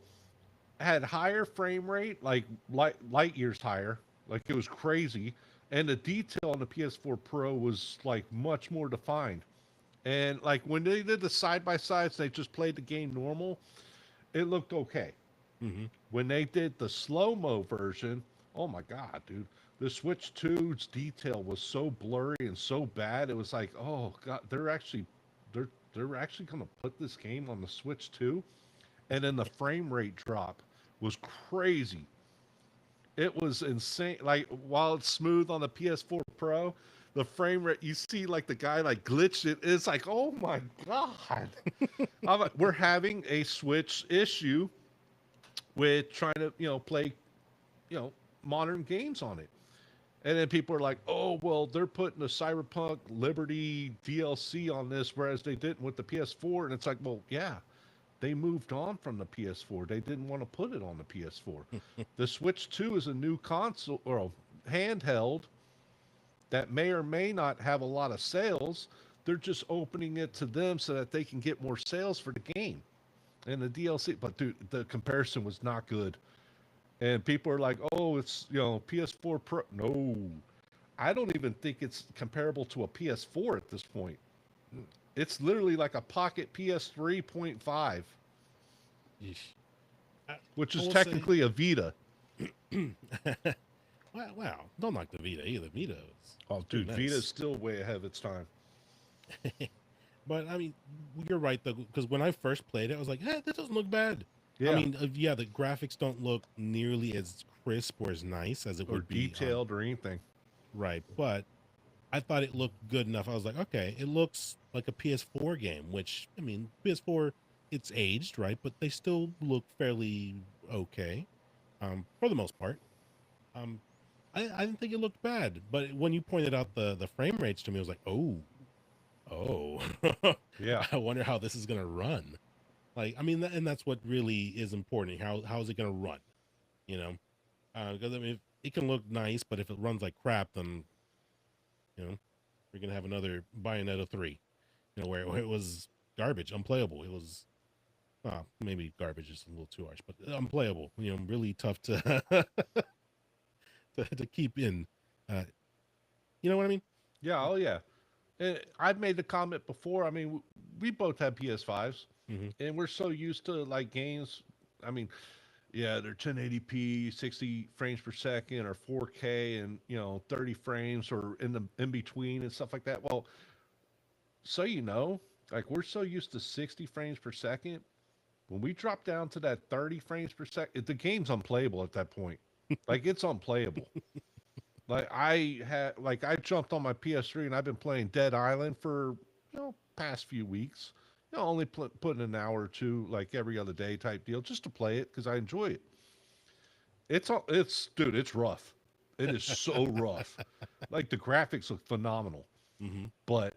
had higher frame rate, like light years higher. Like it was crazy. And the detail on the PS4 Pro was like much more defined. And like when they did the side-by-sides, they just played the game normal, it looked okay. When they did the slow-mo version, oh my God, dude. The Switch 2's detail was so blurry and so bad. It was like, oh God, they're actually going to put this game on the Switch 2? And then the frame rate drop was crazy. It was insane. Like while it's smooth on the PS4 Pro, the frame rate, you see like the guy like glitched it. It's like, oh my God. I'm like, we're having a Switch issue with trying to, play, modern games on it. And then people are like, oh, well, they're putting the Cyberpunk Liberty DLC on this, whereas they didn't with the PS4. And it's like, well, yeah, they moved on from the PS4. They didn't want to put it on the PS4. The Switch 2 is a new console or handheld that may or may not have a lot of sales. They're just opening it to them so that they can get more sales for the game and the DLC. But dude, the comparison was not good. And people are like, oh, it's, PS4 Pro. No, I don't even think it's comparable to a PS4 at this point. It's literally like a pocket PS3.5, which is technically a Vita. Wow, don't knock the Vita either. Vita is, oh, dude, nice. Vita's still way ahead of its time. But I mean, you're right though, because when I first played it, I was like, "Hey, this doesn't look bad." Yeah. I mean, yeah, the graphics don't look nearly as crisp or as nice as it would be detailed or anything. Right, but I thought it looked good enough. I was like, okay, it looks like a PS4 game, which, I mean, PS4, it's aged, right? But they still look fairly okay, for the most part. I didn't think it looked bad, but when you pointed out the frame rates to me, I was like, oh, yeah. I wonder how this is gonna run. Like, I mean, and that's what really is important. How is it gonna run? Because I mean, it can look nice, but if it runs like crap, then we're gonna have another Bayonetta 3, where it was garbage, unplayable. It was, maybe garbage is a little too harsh, but unplayable. Really tough to to keep in. You know what I mean? Yeah. Oh yeah. And I've made the comment before. I mean, we both have PS5s, and we're so used to like games. I mean, yeah, they're 1080p, 60 frames per second, or 4K, and 30 frames, or in between and stuff like that. Well, so like we're so used to 60 frames per second. When we drop down to that 30 frames per second, the game's unplayable at that point. Like it's unplayable. Like I jumped on my PS3 and I've been playing Dead Island for past few weeks. Only putting an hour or two, like every other day type deal, just to play it because I enjoy it. Dude, it's rough. It is so rough. Like the graphics look phenomenal, but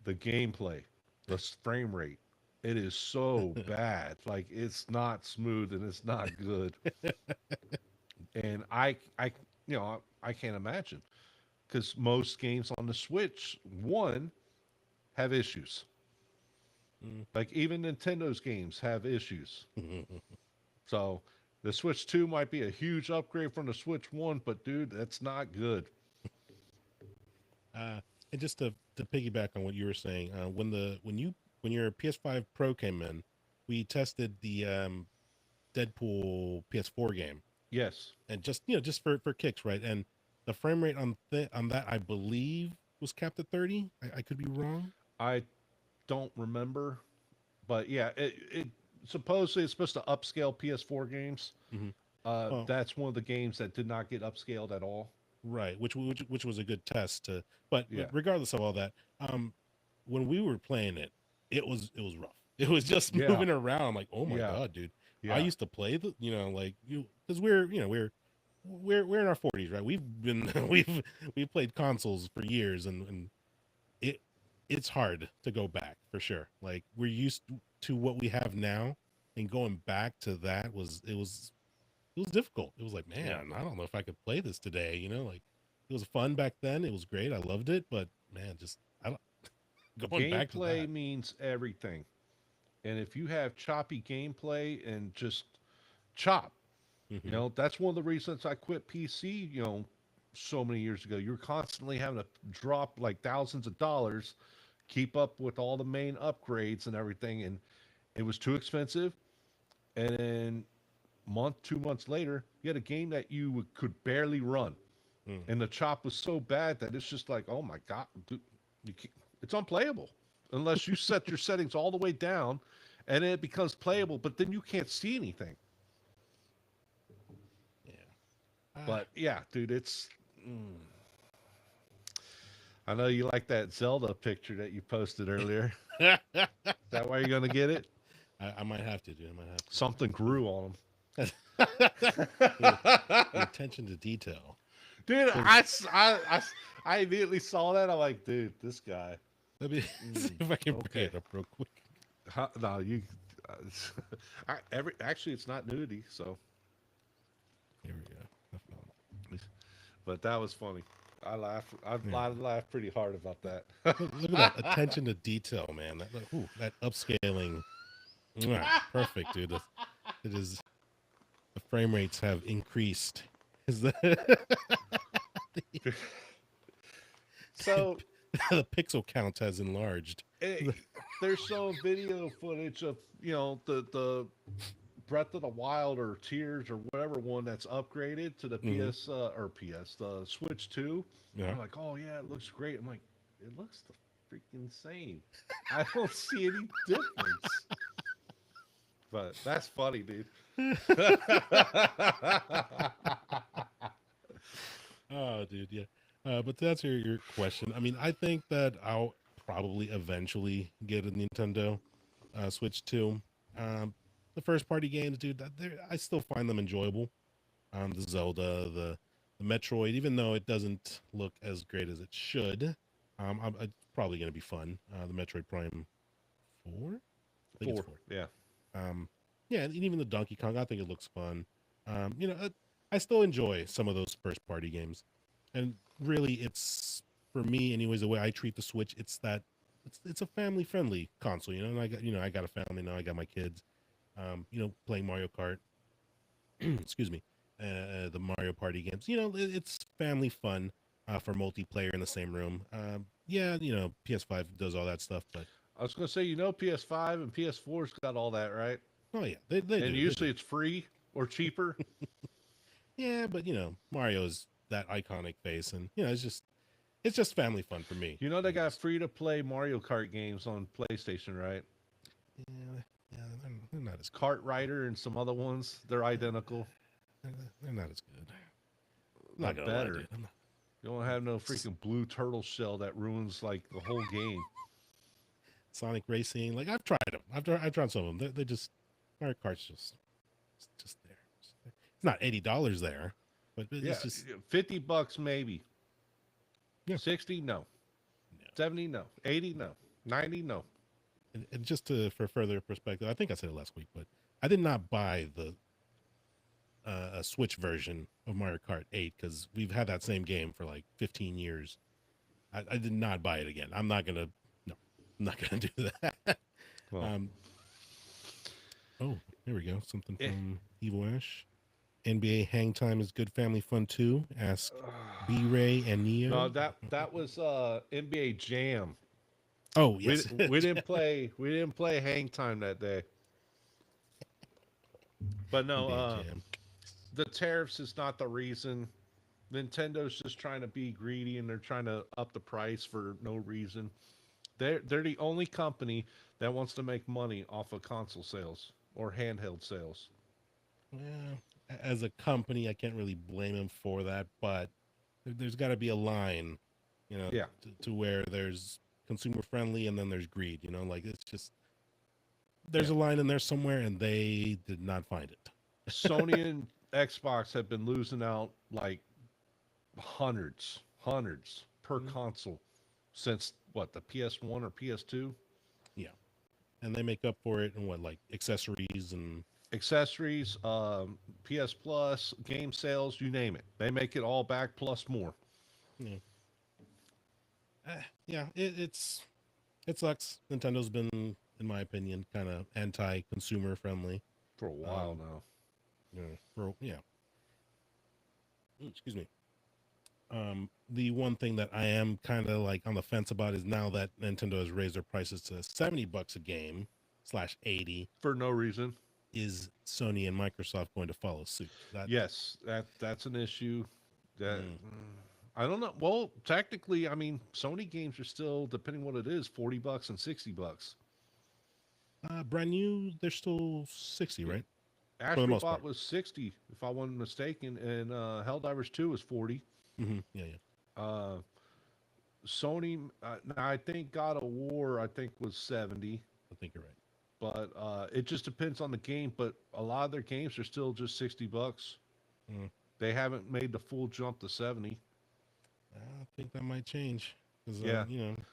the gameplay, the frame rate, it is so bad. Like it's not smooth and it's not good. And I can't imagine, because most games on the Switch, one, have issues. Like even Nintendo's games have issues. So the Switch 2 might be a huge upgrade from the Switch 1, but dude, that's not good. And just to piggyback on what you were saying, when your PS5 Pro came in, we tested the Deadpool PS4 game, Yes. and just for kicks, right? And the frame rate on that, I believe, was capped at 30. I could be wrong. I don't remember, but yeah, it supposedly it's supposed to upscale PS4 games. Mm-hmm. Well, That's one of the games that did not get upscaled at all. right, which was a good test to. But Yeah. regardless of all that, when we were playing it, it was rough. It was just Yeah. moving around. I'm like, oh my Yeah. god, dude. Yeah. I used to play like because we're in our 40s, right? We've been we've played consoles for years, and it's hard to go back for sure. Like we're used to what we have now, and going back to that it was difficult. It was like, man, I don't know if I could play this today. Like it was fun back then. It was great. I loved it, but man, just I don't going back to Gameplay that. means everything. And if you have choppy gameplay and just chop, Mm-hmm. that's one of the reasons I quit PC, so many years ago. You're constantly having to drop like thousands of dollars, keep up with all the main upgrades and everything. And it was too expensive. And then 2 months later, you had a game that you could barely run. And the chop was so bad that it's just like, oh my God, dude, it's unplayable unless you set your settings all the way down and it becomes playable, but then you can't see anything. Yeah. But yeah, dude, it's. I know you like that Zelda picture that you posted earlier. Is that why you're going to get it? I might have to, dude. I might have to. Something grew on him. The attention to detail. Dude, I immediately saw that. I'm like, dude, this guy. Let me see if I can bring it up real quick. No, you. Actually, it's not nudity, so. Here we go. But that was funny. I laughed. I laughed pretty hard about that. Look at that attention to detail, man. That upscaling. Perfect, dude. It is. The frame rates have increased. Is that So the pixel count has enlarged? There's some video footage of the Breath of the Wild or Tears or whatever one that's upgraded to the the Switch 2. Yeah. I'm like, oh yeah, it looks great. I'm like, it looks the freaking same. I don't see any difference. But that's funny, dude. Oh, dude, yeah. But to answer your question, I mean, I think that I'll probably eventually get a Nintendo Switch 2. The first party games, dude, I still find them enjoyable. The Zelda, the Metroid, even though it doesn't look as great as it should, it's probably going to be fun. The Metroid Prime 4? I think it's 4. Yeah. Yeah, and even the Donkey Kong, I think it looks fun. I still enjoy some of those first party games. And really, it's, for me anyways, the way I treat the Switch, it's a family friendly console, and I got a family now, I got my kids, playing Mario Kart, excuse me, the Mario Party games, it's family fun, for multiplayer in the same room. Yeah, PS5 does all that stuff, but I was going to say, PS5 and PS4's got all that, right? oh yeah, they do. And usually it's free or cheaper. Yeah, but Mario's that iconic face, and it's just family fun for me. They got free to play Mario Kart games on PlayStation, right? Yeah, they're not as good. Kart Rider and some other ones, they're identical. They're not as good. Not better. You don't have no freaking blue turtle shell that ruins like the whole game. Sonic Racing, like I've tried them. I've tried some of them. They just Mario Kart's just there. It's not $80 there, but it's just $50 maybe. Yeah. 60 no. 70 no. 80 no. 90 no. And just for further perspective, I think I said it last week, but I did not buy the a Switch version of Mario Kart 8 because we've had that same game for like 15 years. I did not buy it again. I'm not gonna do that. Well, Oh, here we go. Something from Evil Ash. NBA Hang Time is good family fun too. Ask B-Ray and Neo. no, that was NBA Jam. Oh yes, We didn't play Hang Time that day. But no, NBA Jam. the tariffs is not the reason. Nintendo's just trying to be greedy and they're trying to up the price for no reason. They're the only company that wants to make money off of console sales or handheld sales. Yeah, as a company, I can't really blame them for that, but there's got to be a line, Yeah. to where there's consumer friendly and then there's greed. Like it's just there's a line in there somewhere, and they did not find it. Sony and Xbox have been losing out like hundreds per console since what, the PS1 or PS2? Yeah, and they make up for it in what, like accessories and PS Plus, game sales, you name it. They make it all back plus more. Yeah, it sucks. Nintendo's been, in my opinion, kind of anti-consumer friendly For a while now. Excuse me. The one thing that I am kind of like on the fence about is now that Nintendo has raised their prices to $70 a game /80 for no reason. Is Sony and Microsoft going to follow suit? Yes, that's an issue. That I don't know. Well, technically, I mean, Sony games are still, depending what it is, $40 and $60. Brand new, they're still 60, right? Astro Bot was 60, if I wasn't mistaken, and Helldivers 2 was 40. Mm-hmm. Yeah. Sony, I think God of War, was 70. I think you're right. But it just depends on the game. But a lot of their games are still just $60. They haven't made the full jump to 70. I think that might change. Yeah.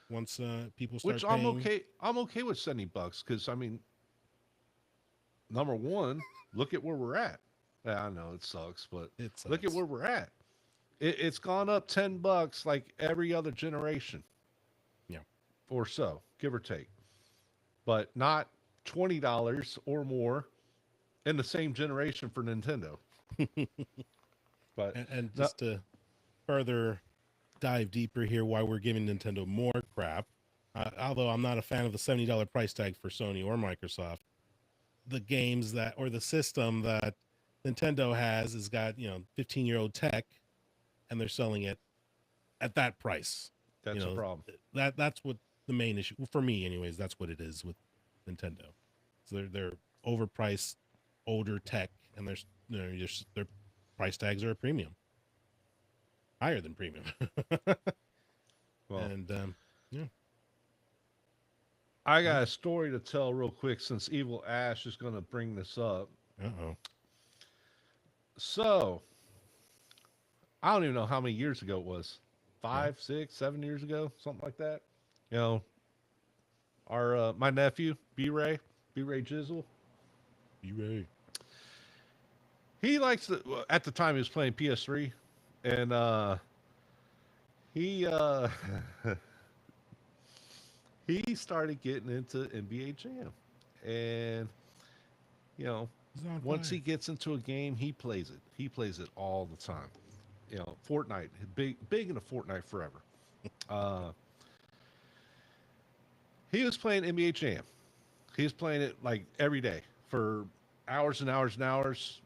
Once people start Which paying... I'm okay with $70 because, I mean, number one, look at where we're at. I know it sucks, but look at where we're at. It's gone up $10 like every other generation. Yeah. Or so, give or take. But not $20 or more in the same generation for Nintendo. But and just to further dive deeper here, why we're giving Nintendo more crap, although I'm not a fan of the $70 price tag for Sony or Microsoft, the games that, or the system that Nintendo has got 15-year-old tech, and they're selling it at that price. That's a problem. That's what the main issue, for me anyways, that's what it is with Nintendo. So they're overpriced older tech, and their price tags are a premium, higher than premium. Well, and yeah, I got a story to tell real quick since Evil Ash is going to bring this up. So I don't even know how many years ago it was. 5, 6, 7 years ago, something like that. Our my nephew, B-Ray Jizzle. B-Ray. He likes to, at the time he was playing PS3, and he he started getting into NBA Jam. And once he gets into a game, he plays it. He plays it all the time. Fortnite, big into Fortnite forever. He was playing NBA Jam. He was playing it like every day for hours and hours and hours.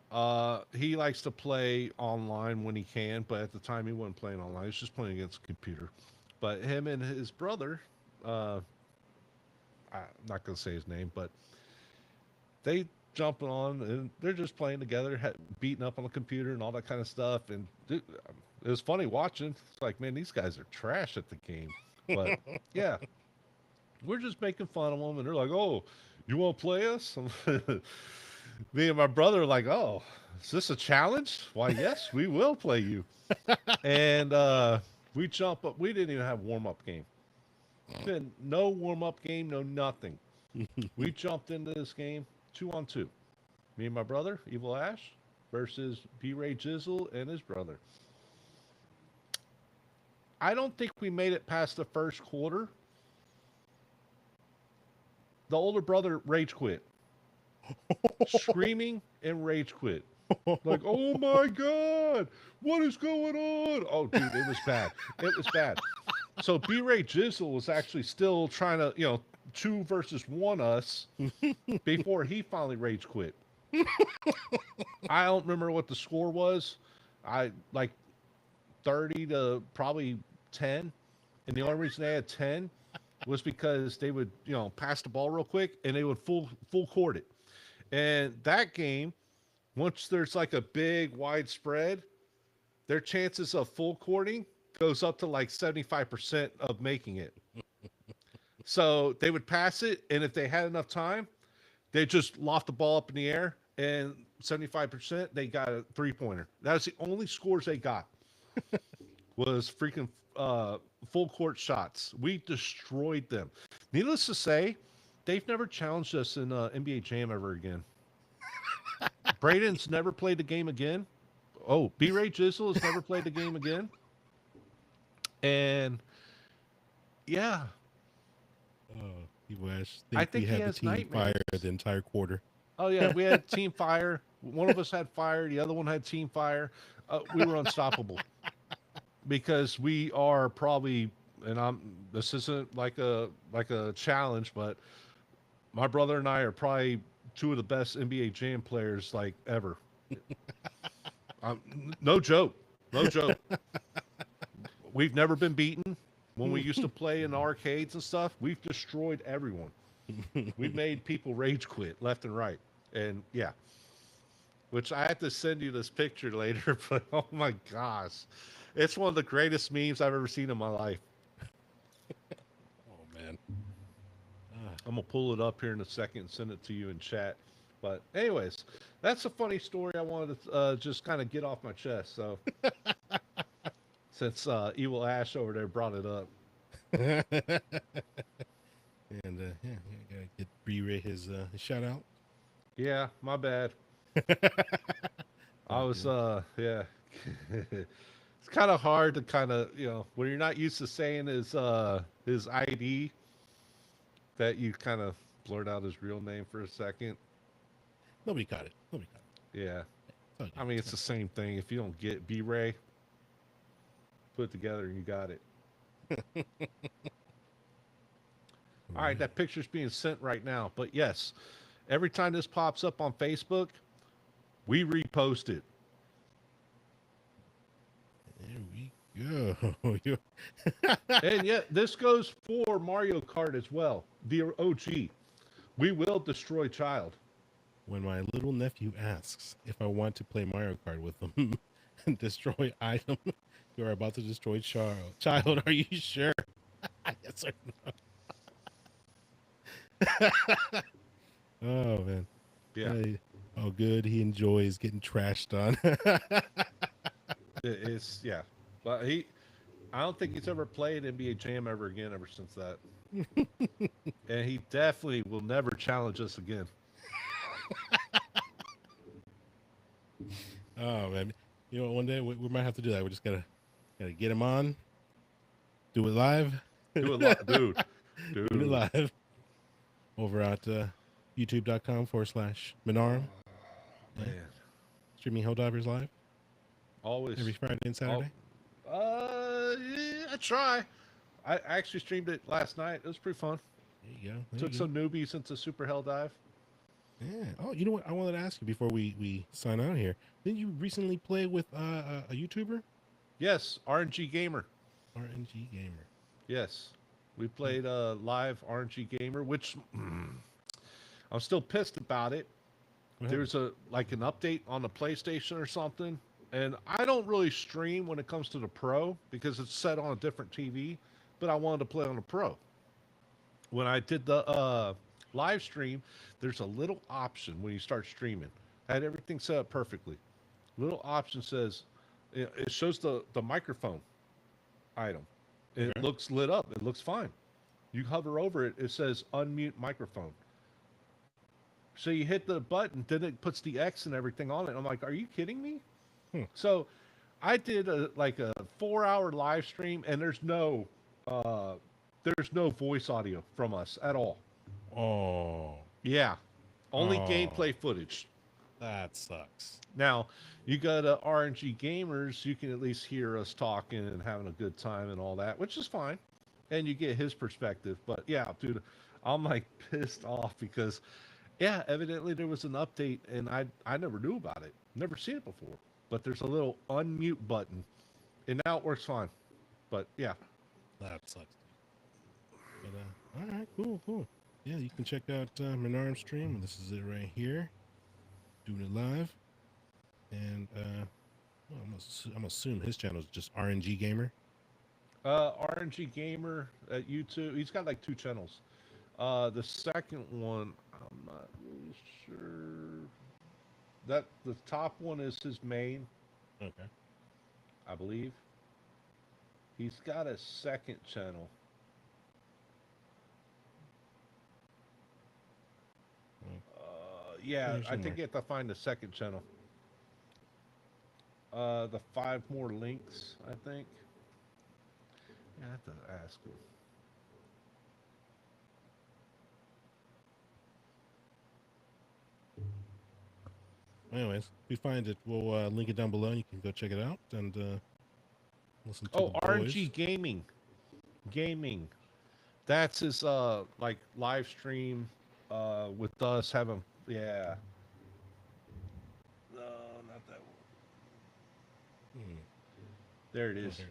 He likes to play online when he can, but at the time he wasn't playing online. He was just playing against a computer. But him and his brother, I'm not going to say his name, but they jumping on and they're just playing together, beating up on the computer and all that kind of stuff. And dude, it was funny watching. It's like, man, these guys are trash at the game. But yeah, we're just making fun of them, and they're like, "Oh, you want to play us?" Me and my brother are like, "Oh, is this a challenge?" Why, yes, we will play you. And we jump up. We didn't even have warm-up game. No warm-up game, no nothing. We jumped into this game 2-on-2. Me and my brother, Evil Ash, versus B-Ray Jizzle and his brother. I don't think we made it past the first quarter. the older brother rage quit, screaming and rage quit. Like, oh my God, what is going on? Oh, dude, it was bad. It was bad. So B-Ray Jizzle was actually still trying to, 2 versus 1 us before he finally rage quit. I don't remember what the score was. I like 30 to probably 10. And the only reason they had 10 was because they would, pass the ball real quick and they would full court it. And that game, once there's like a big wide spread, their chances of full courting goes up to like 75% of making it. So they would pass it, and if they had enough time, they just loft the ball up in the air, and 75% they got a 3-pointer. That was the only scores they got. Was freaking full court shots. We destroyed them. Needless to say, they've never challenged us in NBA Jam ever again. Braden's never played the game again. Oh, B-Ray Jizzle has never played the game again. And yeah. I think we had the team fire the entire quarter. Oh yeah, we had team fire. One of us had fire. The other one had team fire. We were unstoppable because we are probably, and this isn't like a challenge, but my brother and I are probably 2 of the best NBA Jam players like ever. No joke. No joke. We've never been beaten. When we used to play in arcades and stuff, we've destroyed everyone. We've made people rage quit left and right. And yeah, which I have to send you this picture later, but oh my gosh. It's one of the greatest memes I've ever seen in my life. Oh, man. I'm going to pull it up here in a second and send it to you in chat. But anyways, that's a funny story I wanted to just kind of get off my chest. So since Evil Ash over there brought it up. And gotta get B-Ray his shout out. Yeah, my bad. I was yeah. It's kind of hard to when you're not used to saying his ID, that you kind of blurt out his real name for a second. Nobody caught it. Yeah. Okay. I mean, it's the same thing. If you don't get B-Ray, put it together and you got it. All right, that picture's being sent right now. But yes, every time this pops up on Facebook, we repost it. There we go. And yeah, this goes for Mario Kart as well. The OG. We will destroy child. When my little nephew asks if I want to play Mario Kart with him and destroy item, you are about to destroy child. Child, are you sure? Yes or no? Oh, man. Yeah. Hey, oh, good. He enjoys getting trashed on. It's, yeah. But I don't think he's ever played NBA Jam ever again ever since that. And he definitely will never challenge us again. Oh, man. You know, one day we might have to do that. We just gotta get him on, do it live. Do it live, dude. Do it live. Over at youtube.com/Minarum. Man. Streaming Helldivers live. Always. Every Friday and Saturday. Yeah, I try. I actually streamed it last night. It was pretty fun. There you go. Took some newbies into Super Hell Dive. Yeah. Oh, you know what? I wanted to ask you before we sign out here. Didn't you recently play with a YouTuber? Yes, RNG Gamer. RNG Gamer. Yes. We played live RNG Gamer, which I'm still pissed about it. There's an update on the PlayStation or something. And I don't really stream when it comes to the Pro because it's set on a different TV, but I wanted to play on the Pro. When I did the live stream, there's a little option when you start streaming. I had everything set up perfectly. Little option says, it shows the microphone item. It looks lit up. It looks fine. You hover over it, it says unmute microphone. So you hit the button, then it puts the X and everything on it. I'm like, are you kidding me? So I did a 4-hour live stream, and there's no voice audio from us at all. Oh. Yeah, only Oh. gameplay footage. That sucks. Now, you go to RNG Gamers, you can at least hear us talking and having a good time and all that, which is fine. And you get his perspective. But yeah, dude, I'm like pissed off because, yeah, evidently there was an update and I never knew about it. Never seen it before. But there's a little unmute button and now it works fine. But yeah. That sucks. But all right, cool. Yeah, you can check out Minarum stream. This is it right here, doing it live. And well, I'm assume his channel is just RNG Gamer. RNG Gamer at YouTube. He's got like 2 channels. The second one, I'm not really sure. That the top one is his main, Okay. I believe. He's got a second channel. Yeah, I think you have to find the second channel. The 5 more links, I think. Yeah, I have to ask him. Anyways, if we find it, we'll link it down below. You can go check it out and listen to the RNG boys. Gaming. That's his like live stream with us having yeah. No, not that one. There it is. Oh, there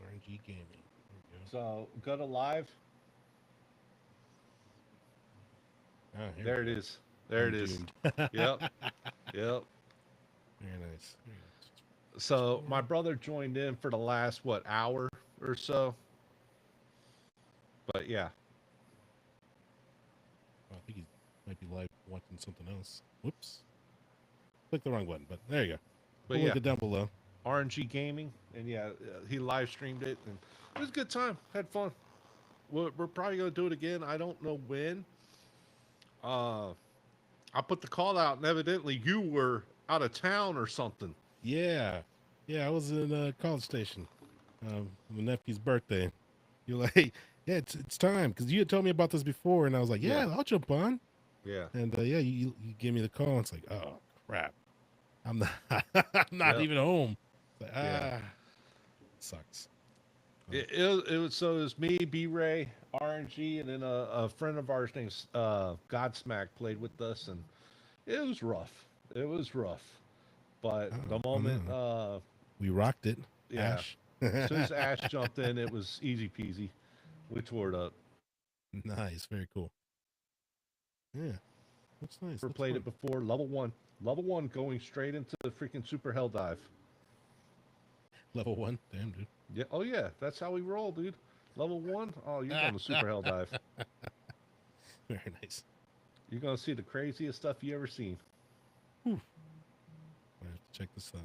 it is. RNG Gaming. So go to live. There it is. There it is. Yep. Yep. Very nice. So my brother joined in for the last hour or so. But yeah. I think he might be live watching something else. Whoops. Click the wrong button, but there you go. We'll link it down below. RNG Gaming, and yeah, he live streamed it, and it was a good time. Had fun. We're probably gonna do it again. I don't know when. I put the call out, and evidently you were out of town or something. Yeah, I was in a College Station. My nephew's birthday. You're like, yeah, it's time, because you had told me about this before, and I was like, yeah. I'll jump on. Yeah. And yeah, you give me the call. And it's like, oh crap, I'm not I'm not even home. It's like, sucks. It was so it was me, B Ray, RNG, and then a friend of ours named Godsmack played with us, and it was rough. It was rough, but the moment we rocked it, yeah. Ash. As soon as Ash jumped in, it was easy peasy. We tore it up. Nice, very cool. Yeah, looks nice. Never played it before. Level 1 going straight into the freaking super hell dive. Level 1, damn dude. Yeah. Oh yeah, that's how we roll, dude. Level 1. Oh, you're going to super hell dive. Very nice. You're going to see the craziest stuff you ever seen. Whew. I have to check this out.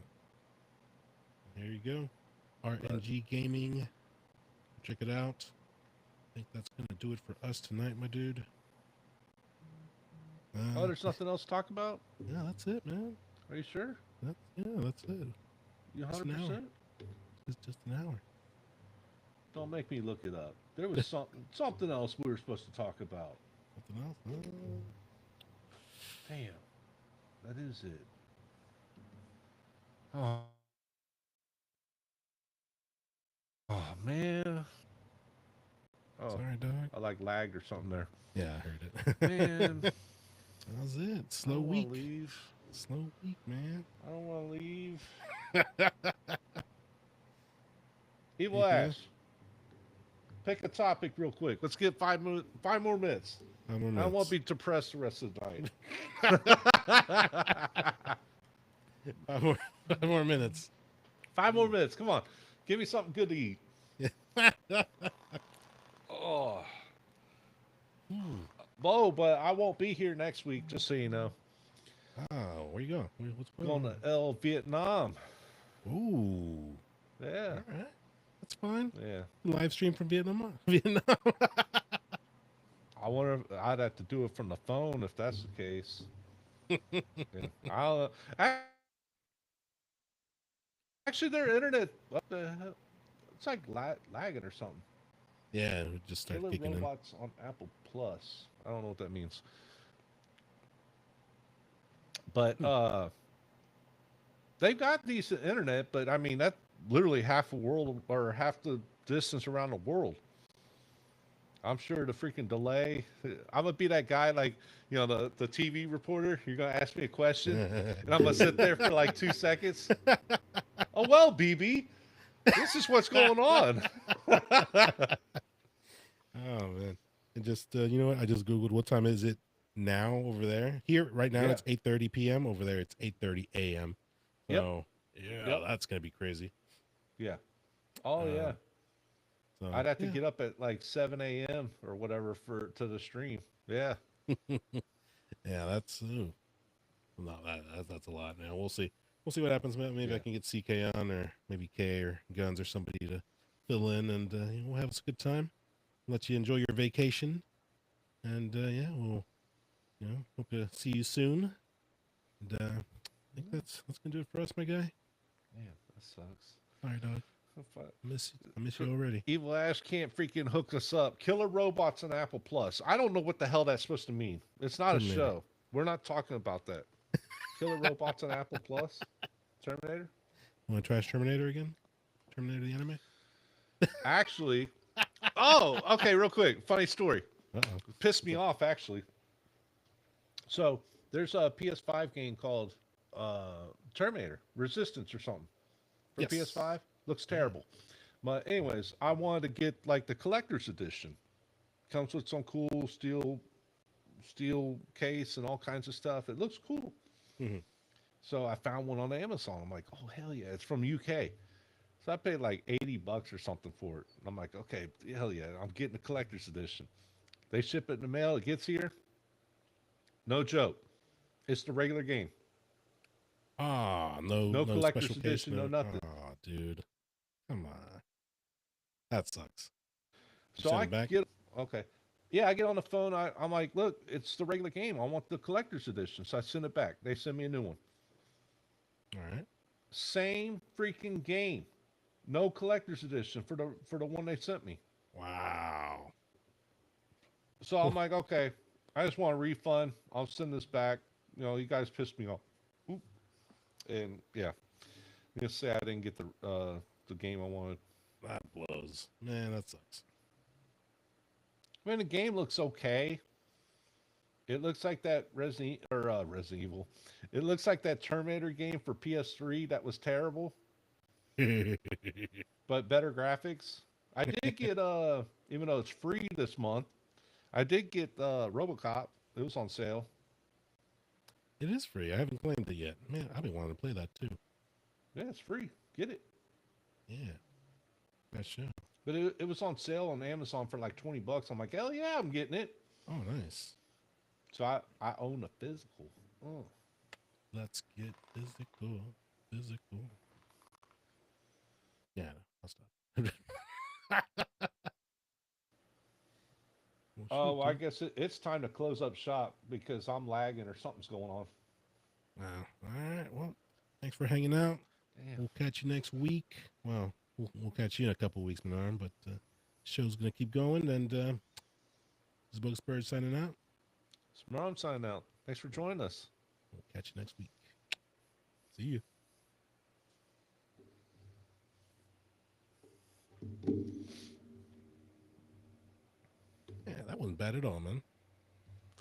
There you go. RNG Gaming. Check it out. I think that's going to do it for us tonight, my dude. There's nothing else to talk about? Yeah, that's it, man. Are you sure? That's it. You 100%? It's just an hour. Don't make me look it up. There was something else we were supposed to talk about. Something else? Damn. That is it. Oh man. Oh, sorry, dog. I like lagged or something there. Yeah, I heard it. Man. How's it? Slow week. Leave. Slow week, man. I don't want to leave. Evil Ash. Pick a topic real quick. Let's get 5 more minutes. 5 more minutes. I won't be depressed the rest of the night. 5 more minutes. 5 more minutes. Come on. Give me something good to eat. Oh. Bo, but I won't be here next week, just so you know. Oh, where you going? What's going to El Vietnam. Ooh. Yeah. All right. That's fine. Yeah. Live stream from Vietnam. I wonder if I'd have to do it from the phone if that's the case. Yeah. Actually, their internet, what the hell? It's like lagging or something. Yeah, it would just start Killer kicking in. robots on Apple Plus. I don't know what that means. But they've got decent internet, but I mean that's literally half the world or half the distance around the world. I'm sure the freaking delay. I'm gonna be that guy like the TV reporter. You're gonna ask me a question, and I'm gonna sit there for like 2 seconds. Oh well, BB, this is what's going on. Oh man, and just you know what? I just googled what time is it now over there. Here right now Yeah. it's 8:30 p.m. Over there it's 8:30 a.m. Yep. So yeah, Yep. that's gonna be crazy. Yeah. Oh yeah. Um, so I'd have to yeah, get up at like 7 a.m. or whatever for to the stream. Yeah. yeah, that's no, that's a lot. Now we'll see. We'll see what happens. Maybe I Yeah. can get CK on, or maybe K or gUNzz or somebody to fill in, and we'll have us a good time. Let you enjoy your vacation, and yeah, we'll hope to see you soon. And I think that's gonna do it for us, my guy. Man, that sucks. Sorry, dog. If I- I miss you already. Evil Ash can't freaking hook us up. Killer robots on Apple Plus. I don't know what the hell that's supposed to mean. It's not a Terminator. show. We're not talking about that. Killer robots on Apple Plus. Terminator. Want to trash Terminator again? Terminator the anime? Actually, oh, okay. Real quick, funny story. Uh-oh. Pissed me off actually. So there's a PS5 game called Terminator Resistance or something for Yes. PS5. Looks terrible. But anyways, I wanted to get like the collector's edition. Comes with some cool steel case and all kinds of stuff. It looks cool. Mm-hmm. So I found one on Amazon. I'm like, oh hell yeah, it's from UK. So I paid like $80 or something for it. And I'm like, okay, hell yeah, I'm getting the collector's edition. They ship it in the mail. It gets here. No joke. It's the regular game. Ah, No no collector's special case, edition, no nothing. Oh, dude. Come on. That sucks. You So send I it back? get okay. Yeah, I get on the phone. I'm like, look, it's the regular game. I want the collector's edition. So I send it back. They send me a new one. All right. Same freaking game. No collector's edition for the one they sent me. Wow. So I'm like, okay, I just want a refund. I'll send this back. You guys pissed me off. Oop. And yeah, just say I didn't get the game I wanted. That blows. Man, that sucks. I mean, the game looks okay. It looks like that Resident Evil. It looks like that Terminator game for PS3 that was terrible, but better graphics. I did get even though it's free this month, I did get RoboCop. It was on sale. It is free. I haven't claimed it yet. Man, I've been wanting to play that too. Yeah, it's free. Get it. Yeah. That show. But it was on sale on Amazon for like $20. I'm like, hell yeah, I'm getting it. Oh, nice. So I own a physical. Oh. Let's get physical. Physical. Yeah, I'll stop. Oh, well, I guess it's time to close up shop because I'm lagging or something's going on. Wow. All right. Well, thanks for hanging out. Damn. We'll catch you next week. Well, we'll catch you in a couple weeks, Minarum, but show's going to keep going. And this is BogusBird signing out. Minarum signing out. Thanks for joining us. We'll catch you next week. See you. Yeah, that wasn't bad at all, man.